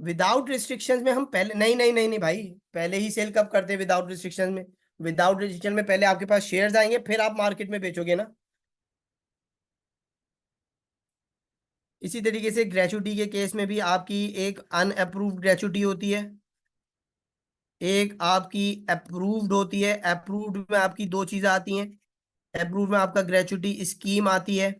विदाउट रिस्ट्रिक्शंस में हम पहले, नहीं नहीं नहीं नहीं भाई, पहले ही सेल कब करते हैं विदाउट रिस्ट्रिक्शन में। विदाउट रिस्ट्रिक्शन में पहले आपके पास शेयर्स आएंगे, फिर आप मार्केट में बेचोगे ना। इसी तरीके से ग्रेचुटी के केस में भी आपकी एक अनअप्रूव्ड ग्रेचुटी होती है, एक आपकी अप्रूव्ड होती है। अप्रूव्ड में आपकी दो चीजें आती हैं। अप्रूव्ड में आपका ग्रेचुटी स्कीम आती है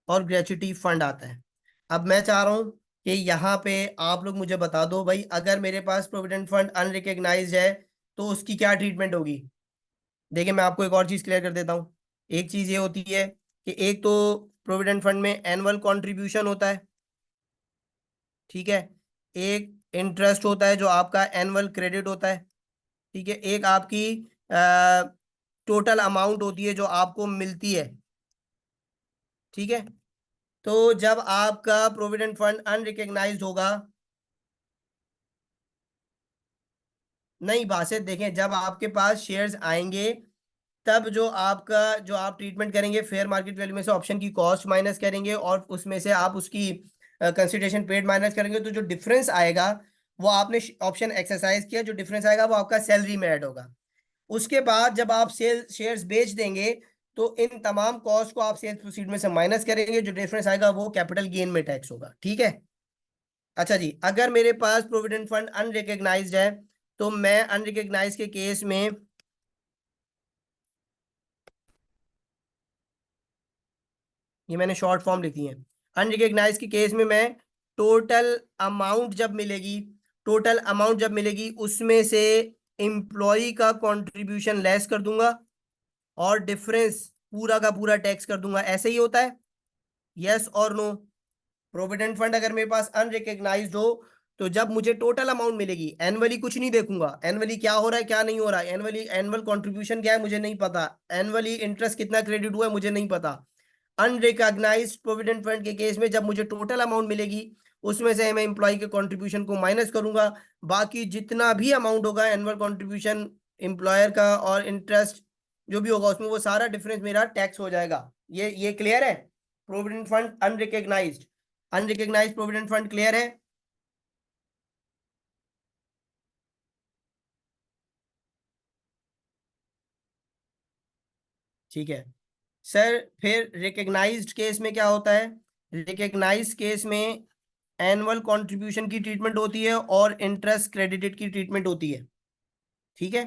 और ग्रेचुटी फंड आता है। अब मैं चाह रहा हूं कि यहाँ पे आप लोग मुझे बता दो भाई, अगर मेरे पास प्रोविडेंट फंड अनरिकग्नाइज्ड है तो उसकी क्या ट्रीटमेंट होगी। देखिए मैं आपको एक और चीज क्लियर कर देता हूँ। एक चीज ये होती है कि एक तो प्रोविडेंट फंड में एनुअल कॉन्ट्रीब्यूशन होता है, ठीक है। एक इंटरेस्ट होता है जो आपका एनुअल क्रेडिट होता है, ठीक है। एक आपकी टोटल अमाउंट होती है जो आपको मिलती है, ठीक है। तो जब आपका प्रोविडेंट फंड अनरिकग्नाइज्ड होगा, नहीं बात देखें, जब आपके पास शेयर्स आएंगे तब जो आप ट्रीटमेंट करेंगे फेयर मार्केट वैल्यू में से ऑप्शन की कॉस्ट माइनस करेंगे और उसमें से आप उसकी कंसिडरेशन पेड माइनस करेंगे, तो जो डिफरेंस आएगा वो आपने ऑप्शन एक्सरसाइज किया, जो डिफरेंस आएगा वो आपका सैलरी में ऐड होगा। उसके बाद जब आप सेल शेयर्स बेच देंगे तो इन तमाम कॉस्ट को आप सेल्स प्रोसीड में से माइनस करेंगे, जो डिफरेंस आएगा वो कैपिटल गेन में टैक्स होगा, ठीक है। अच्छा जी, अगर मेरे पास प्रोविडेंट फंड अनरिकग्नाइज्ड है तो मैं अनरिकग्नाइज के केस में, ये मैंने शॉर्ट फॉर्म लिखी है, अनरिकग्नाइज के केस में मैं टोटल अमाउंट जब मिलेगी, टोटल अमाउंट जब मिलेगी उसमें से एम्प्लॉय का कंट्रीब्यूशन लेस कर दूंगा और डिफरेंस पूरा का पूरा टैक्स कर दूंगा। ऐसे ही होता है, यस और नो। प्रोविडेंट फंड अगर मेरे पास अनरिकग्नाइज्ड हो तो जब मुझे टोटल अमाउंट मिलेगी, एनुअली कुछ नहीं देखूंगा, एनुअली क्या हो रहा है क्या नहीं हो रहा है, एनुअली एनुअल कंट्रीब्यूशन क्या है मुझे नहीं पता, एनुअली इंटरेस्ट कितना क्रेडिट हुआ है मुझे नहीं पता। अनरिकॉग्नाइज्ड प्रोविडेंट फंड के केस में जब मुझे टोटल अमाउंट मिलेगी उसमें से मैं एम्प्लॉय के कंट्रीब्यूशन को माइनस करूंगा, बाकी जितना भी अमाउंट होगा एनुअल कंट्रीब्यूशन एम्प्लॉयर का और इंटरेस्ट जो भी होगा उसमें वो सारा डिफरेंस मेरा टैक्स हो जाएगा। ये क्लियर है। Provident fund unrecognised, unrecognised provident fund clear है। ठीक है सर, फिर रिकग्नाइज्ड केस में क्या होता है। रिकग्नाइज्ड केस में एनुअल कंट्रीब्यूशन की ट्रीटमेंट होती है और इंटरेस्ट क्रेडिटेड की ट्रीटमेंट होती है, ठीक है।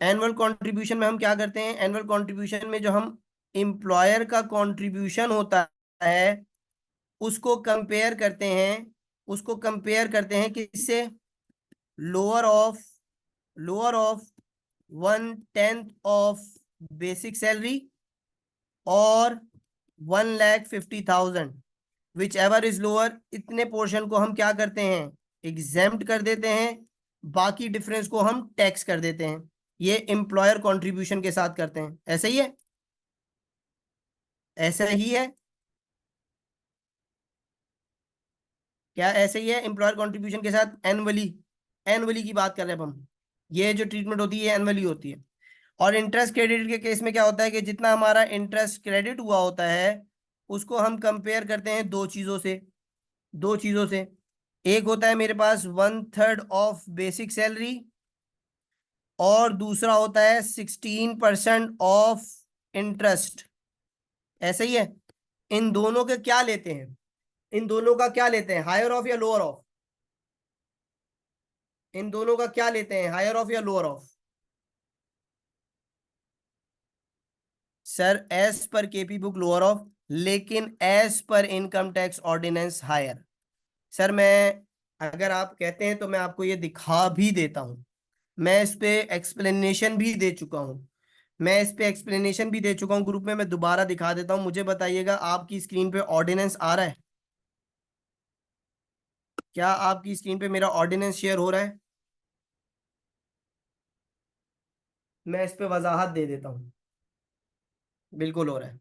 एनुअल कंट्रीब्यूशन में हम क्या करते हैं, एनुअल कंट्रीब्यूशन में जो हम एम्प्लॉयर का कंट्रीब्यूशन होता है उसको कंपेयर करते हैं, उसको कंपेयर करते हैं किससे, lower of, lower of 1/10 of basic salary और 1,50,000, विच एवर इज लोअर, इतने पोर्शन को हम क्या करते हैं, एग्जेम्प्ट कर देते हैं, बाकी डिफरेंस को हम टैक्स कर देते हैं। ये एम्प्लॉयर कंट्रीब्यूशन के साथ करते हैं, ऐसा ही है, ऐसा ही है। क्या ऐसे ही है, एम्प्लॉयर कंट्रीब्यूशन के साथ एनुअली, एनुअली की बात कर रहे हैं अब हम। ये जो ट्रीटमेंट होती है एनुअली होती है। और इंटरेस्ट क्रेडिट के केस में क्या होता है कि जितना हमारा इंटरेस्ट क्रेडिट हुआ होता है उसको हम कंपेयर करते हैं दो चीजों से, दो चीजों से। एक होता है मेरे पास 1/3 ऑफ बेसिक सैलरी और दूसरा होता है 16% ऑफ इंटरेस्ट, ऐसा ही है। इन दोनों के क्या लेते हैं, इन दोनों का क्या लेते हैं, हायर ऑफ या लोअर ऑफ, इन दोनों का क्या लेते हैं, हायर ऑफ या lower of. Sir as per KP book lower of, लेकिन as per income tax ordinance higher. Sir मैं, अगर आप कहते हैं तो मैं आपको ये दिखा भी देता हूं, मैं इस पे एक्सप्लेनेशन भी दे चुका हूं, मैं इस पे एक्सप्लेनेशन भी दे चुका हूं ग्रुप में, मैं दोबारा दिखा देता हूं। मुझे बताइएगा आपकी स्क्रीन पे ऑर्डिनेंस आ रहा है, क्या आपकी स्क्रीन पे मेरा ऑर्डिनेंस शेयर हो रहा है। मैं इस पे वजाहत दे देता हूँ, बिल्कुल हो रहा है,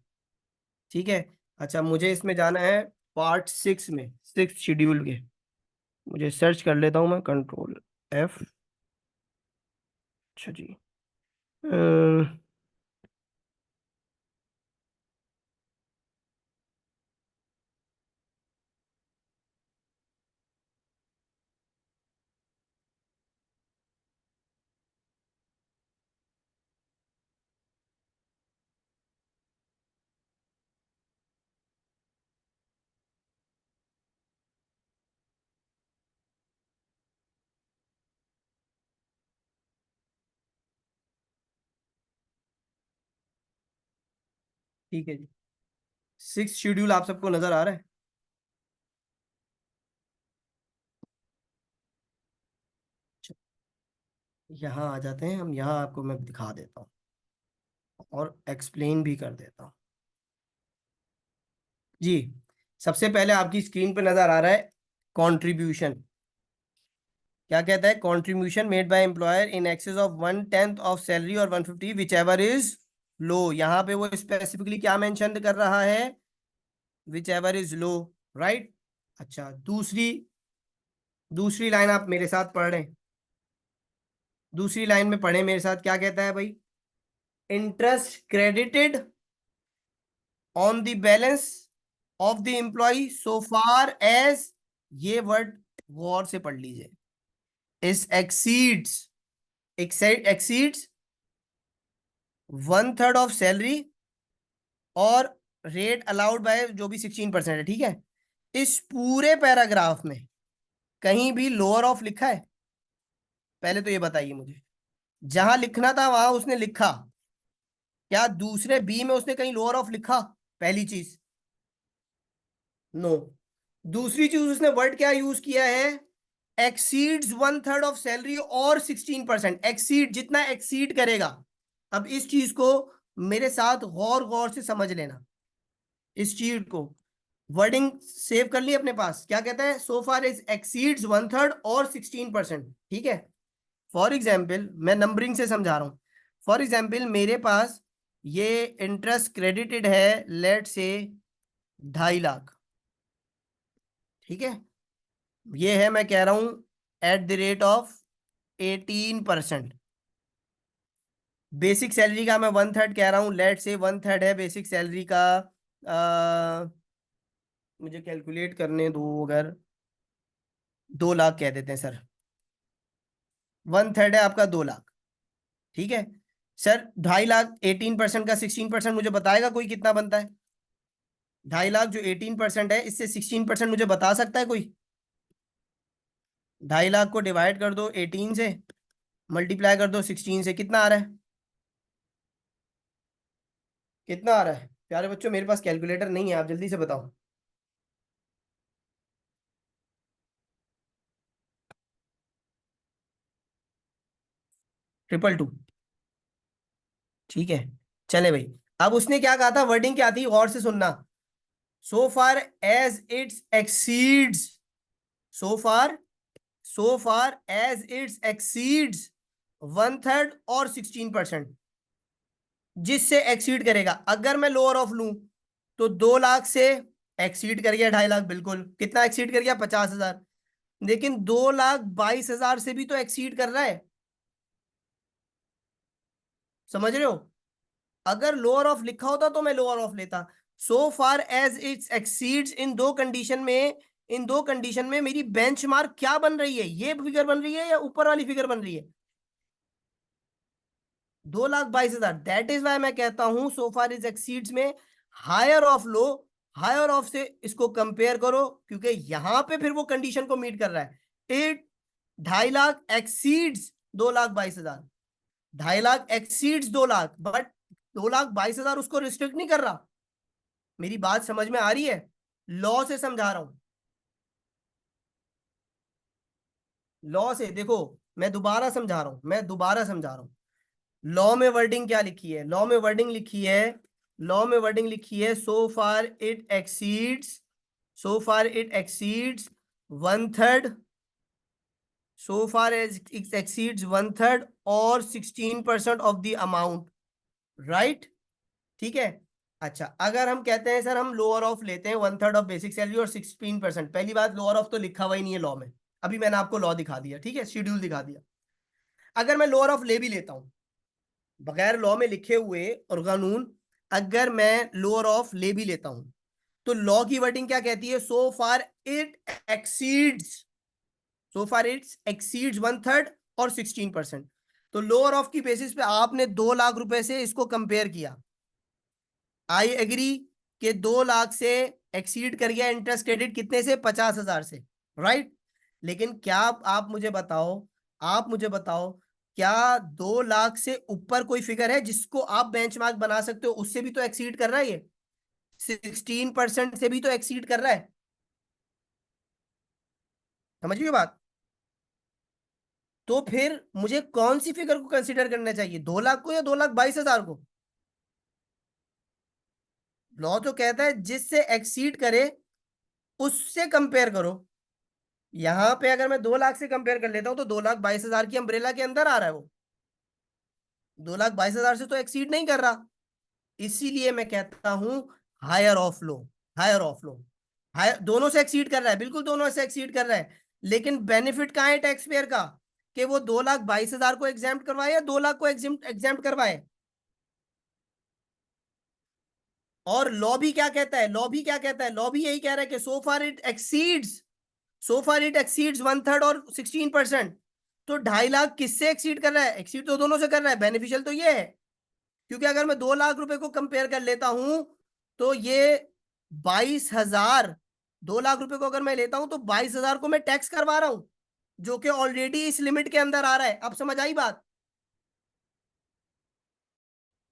ठीक है। अच्छा मुझे इसमें जाना है पार्ट 6 में, 6 शेड्यूल के, मुझे सर्च कर लेता हूँ मैं, कंट्रोल F। अच्छा जी। अम्म, ठीक है जी। सिक्स शेड्यूल आप सबको नजर आ रहा है? यहाँ आ जाते हैं हम, यहाँ आपको मैं दिखा देता हूँ और एक्सप्लेन भी कर देता हूँ जी। सबसे पहले आपकी स्क्रीन पे नजर आ रहा है कंट्रीब्यूशन। क्या कहता है? Contribution made by employer in excess of 1/10 of salary और 150 विच एवर इज लो। यहाँ पे वो स्पेसिफिकली क्या मेंशन कर रहा है? Which ever is low, right. अच्छा, दूसरी दूसरी लाइन आप मेरे साथ पढ़ रहे हैं? दूसरी लाइन में पढ़े मेरे साथ, क्या कहता है भाई? Interest credited on the balance of the employee so far as, ये वर्ड गौर से पढ़ लीजिए, इस एक्सीड्स, एक्सीड्स 1/3 ऑफ सैलरी और रेट अलाउड बाय जो भी 16% है, ठीक है। इस पूरे पैराग्राफ में कहीं भी लोअर ऑफ लिखा है? पहले तो ये बताइए मुझे। जहां लिखना था वहां उसने लिखा, क्या दूसरे बी में उसने कहीं लोअर ऑफ लिखा? पहली चीज, नो। दूसरी चीज, उसने वर्ड क्या यूज किया है? एक्सीड्स 1/3 ऑफ सैलरी और 16%। एक्सीड, जितना एक्सीड करेगा। अब इस चीज को मेरे साथ गौर गौर से समझ लेना। इस चीज को वर्डिंग सेव कर ली अपने पास। क्या कहता है? सो फार इज एक्सीड्स 1/3 और 16%, ठीक है। फॉर एग्जाम्पल, मैं नंबरिंग से समझा रहा हूं। फॉर एग्जाम्पल, मेरे पास ये इंटरेस्ट क्रेडिटेड है, लेट से 2.5 लाख, ठीक है। ये है, मैं कह रहा हूं, at the rate of 18%। Basic salary का मैं 1/3 कह रहा हूं, लेट से 1/3 है बेसिक सैलरी का। मुझे कैलकुलेट करने दो, अगर 2 लाख कह देते हैं सर। 1/3 है आपका 2 लाख, ठीक है। सर 2.5 लाख, 18% का 16% मुझे बताएगा कोई कितना बनता है? 2.5 लाख जो 18% है, इससे 16% मुझे बता सकता है कोई? 2.5 लाख को डिवाइड कर दो 18 से, मल्टीप्लाई कर दो 16 से, कितना आ रहा है? कितना आ रहा है प्यारे बच्चों? मेरे पास कैलकुलेटर नहीं है, आप जल्दी से बताओ। 222, ठीक है। चले भाई, अब उसने क्या कहा था? वर्डिंग क्या थी? गौर से सुनना। So far as it's exceeds, so far so far as it's exceeds 1/3 और 16%, जिससे एक्सीड करेगा। अगर मैं लोअर ऑफ लूं तो 2 लाख से एक्सीड कर गया 2.5 लाख, बिल्कुल। कितना एक्सीड कर गया? 50,000। लेकिन 2,22,000 से भी तो एक्सीड कर रहा है, समझ रहे हो? अगर लोअर ऑफ लिखा होता तो मैं लोअर ऑफ लेता। सो फार एज इट्स एक्सीड्स, इन दो कंडीशन में मेरी बेंचमार्क क्या बन रही है? ये फिगर बन रही है या ऊपर वाली फिगर बन रही है? 2,22,000। दैट इज वाई मैं कहता हूं सो फार इज एक्सीड्स में हायर ऑफ लो, हायर ऑफ से इसको कंपेयर करो, क्योंकि यहां पे फिर वो कंडीशन को मीट कर रहा है। It 2.5 lakh exceeds 2,22,000, 2.5 lakh exceeds 2 lakh, but 2,22,000 उसको रिस्ट्रिक्ट नहीं कर रहा। मेरी बात समझ में आ रही है? लॉ से समझा रहा हूं, लॉ से। देखो, मैं दोबारा समझा रहा हूं। लॉ में वर्डिंग क्या लिखी है? लॉ में वर्डिंग लिखी है, so far it exceeds 1/3, so far as it exceeds 1/3 और 16% ऑफ द अमाउंट, राइट, ठीक है। अच्छा, अगर हम कहते हैं सर हम लोअर ऑफ लेते हैं 1/3 ऑफ बेसिक सैलरी और 16%, पहली बात, लोअर ऑफ तो लिखा हुआ ही नहीं है लॉ में। अभी मैंने आपको लॉ दिखा दिया, ठीक है, शेड्यूल दिखा दिया। अगर मैं लोअर ऑफ ले भी लेता हूं, बगैर लॉ में लिखे हुए और कानून, अगर मैं लोअर ऑफ ले भी लेता हूं, तो लॉ की वर्डिंग क्या कहती है? So far it exceeds, so far it exceeds 1/3 और 16%। तो लोअर ऑफ की बेसिस पे आपने 2 लाख रुपए से इसको कंपेयर किया। आई एग्री कि 2 लाख से एक्सीड कर गया इंटरेस्ट क्रेडिट, कितने से? 50,000 से, राइट। लेकिन क्या आप मुझे बताओ, आप मुझे बताओ, क्या 2 लाख से ऊपर कोई फिगर है जिसको आप बेंचमार्क बना सकते हो? उससे भी तो एक्सीड कर रहा है ये, 16% से भी तो एक्सीड कर रहा है। समझ गए बात? तो फिर मुझे कौन सी फिगर को कंसीडर करना चाहिए, 2 लाख को या 2,22,000 को? लॉ तो कहता है जिससे एक्सीड करे उससे कंपेयर करो। यहां पे अगर मैं 2 लाख से कंपेयर कर लेता हूं तो 2,22,000 की अम्ब्रेला के अंदर आ रहा है वो, 2,22,000 से तो एक्सीड नहीं कर रहा। इसीलिए मैं कहता हूं हायर ऑफ लो, हायर ऑफ लो। हायर दोनों से एक्सीड कर रहा है, बिल्कुल दोनों से एक्सीड कर रहा है। लेकिन बेनिफिट कहां है टैक्स पेयर का? कि वो 2,22,000 को एग्जाम्प्ट करवाए या 2 लाख को एग्जाम्प्ट करवाए। और लॉ भी क्या कहता है? लॉ भी क्या कहता है? लॉ भी यही कह रहा है कि so far it exceeds, so far it exceeds 1/3 और 16%। तो 2.5 लाख किससे एक्सीड कर रहा है? एक्सीड तो दोनों से कर रहा है, बेनिफिशियल तो ये है। क्योंकि अगर मैं 2 लाख रुपए को कंपेयर कर लेता हूं तो ये 22,000, 2 लाख रुपए को अगर मैं लेता हूं तो 22,000 को मैं टैक्स करवा रहा हूं, जो कि ऑलरेडी इस लिमिट के अंदर आ रहा है। अब समझ आई बात?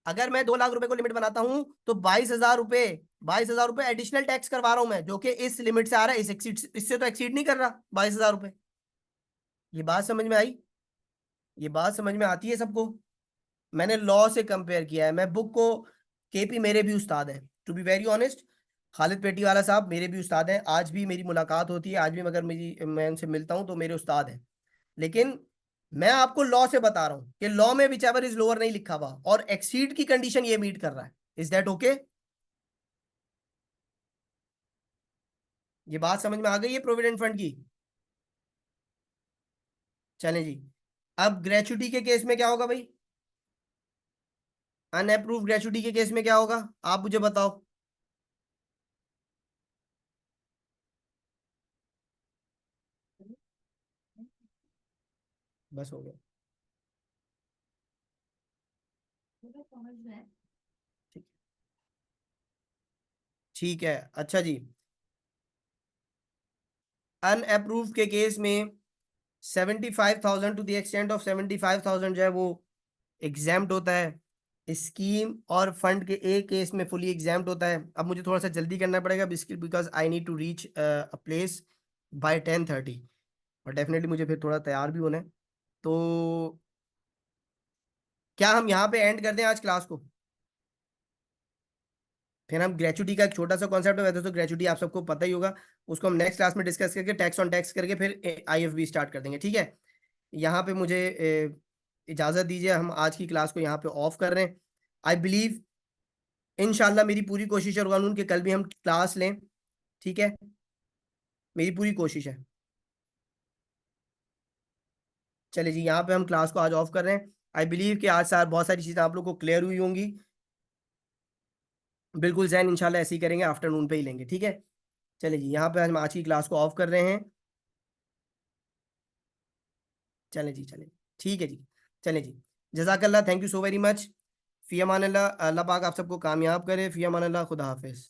अगर मैं 2 लाख रुपए को लिमिट बनाता हूं तो 22,000 रुपए, 22,000 रुपए एडिशनल टैक्स करवा रहा हूं मैं, जो कि इस लिमिट से आ रहा है, इस एक्सीड, इससे तो एक्सीड नहीं कर रहा 22,000 रुपए। ये बात समझ में आई? ये बात समझ में आती है सबको? मैंने लॉ से कंपेयर किया है, मैं बुक को, केपी मेरे भी उस्ताद हैं, to be very honest. Khalid Petiwala साहब मेरे भी उस्ताद हैं, आज भी मेरी मुलाकात होती है, आज भी मगर मैं उनसे मिलता हूं तो मेरे उस्ताद हैं। लेकिन मैं आपको लॉ से बता रहा हूं कि लॉ में विचएवर इज लोअर नहीं लिखा हुआ, और एक्सीड की कंडीशन ये मीट कर रहा है। Is that okay? ये बात समझ में आ गई है प्रोविडेंट फंड की? चलें जी। अब ग्रेचुटी के केस में क्या होगा भाई? अनअप्रूव ग्रेचुटी के केस में क्या होगा, आप मुझे बताओ। बस हो गया। ठीक, ठीक है, अच्छा जी। अनअप्रूव के केस में 75,000, टू द एक्सटेंट ऑफ 75,000 जो है वो एग्जाम्प्ट होता है। स्कीम और फंड के एक केस में फुली एग्जाम्प्ट होता है। अब मुझे थोड़ा सा जल्दी करना पड़ेगा, because I need to reach a place by 10:30, और डेफिनेटली मुझे फिर थोड़ा तैयार भी होना है। तो क्या हम यहाँ पे एंड कर दें आज क्लास को? फिर हम ग्रेचुटी का एक छोटा सा कॉन्सेप्ट है, वैसे तो ग्रेचुटी आप सबको पता ही होगा, उसको हम नेक्स्ट क्लास में डिस्कस करके टैक्स ऑन टैक्स करके फिर आईएफबी स्टार्ट कर देंगे, ठीक है। यहाँ पे मुझे इजाज़त दीजिए, हम आज की क्लास को यहाँ पे ऑफ कर रहे हैं। आई बिलीव इंशाल्लाह मेरी पूरी कोशिश है और कानून के कल भी हम क्लास लें, ठीक है, मेरी पूरी कोशिश है। चलिए जी, यहाँ पे हम क्लास को आज ऑफ कर रहे हैं। आई बिलीव कि आज सार बहुत सारी चीज़ें आप लोग को क्लियर हुई होंगी। बिल्कुल जैन, इंशाल्लाह ऐसे ही करेंगे, आफ्टरनून पे ही लेंगे, ठीक है। चलिए जी, यहाँ पे हम आज की क्लास को ऑफ कर रहे हैं। चलें जी, चलें, ठीक है जी। चलें जी, जज़ाकल्लाह, thank you so very much. फ़ी अमान अल्लाह, अल्लाह पाक आप सबको कामयाब करे। फ़ी अमान अल्लाह, खुदा हाफिज़।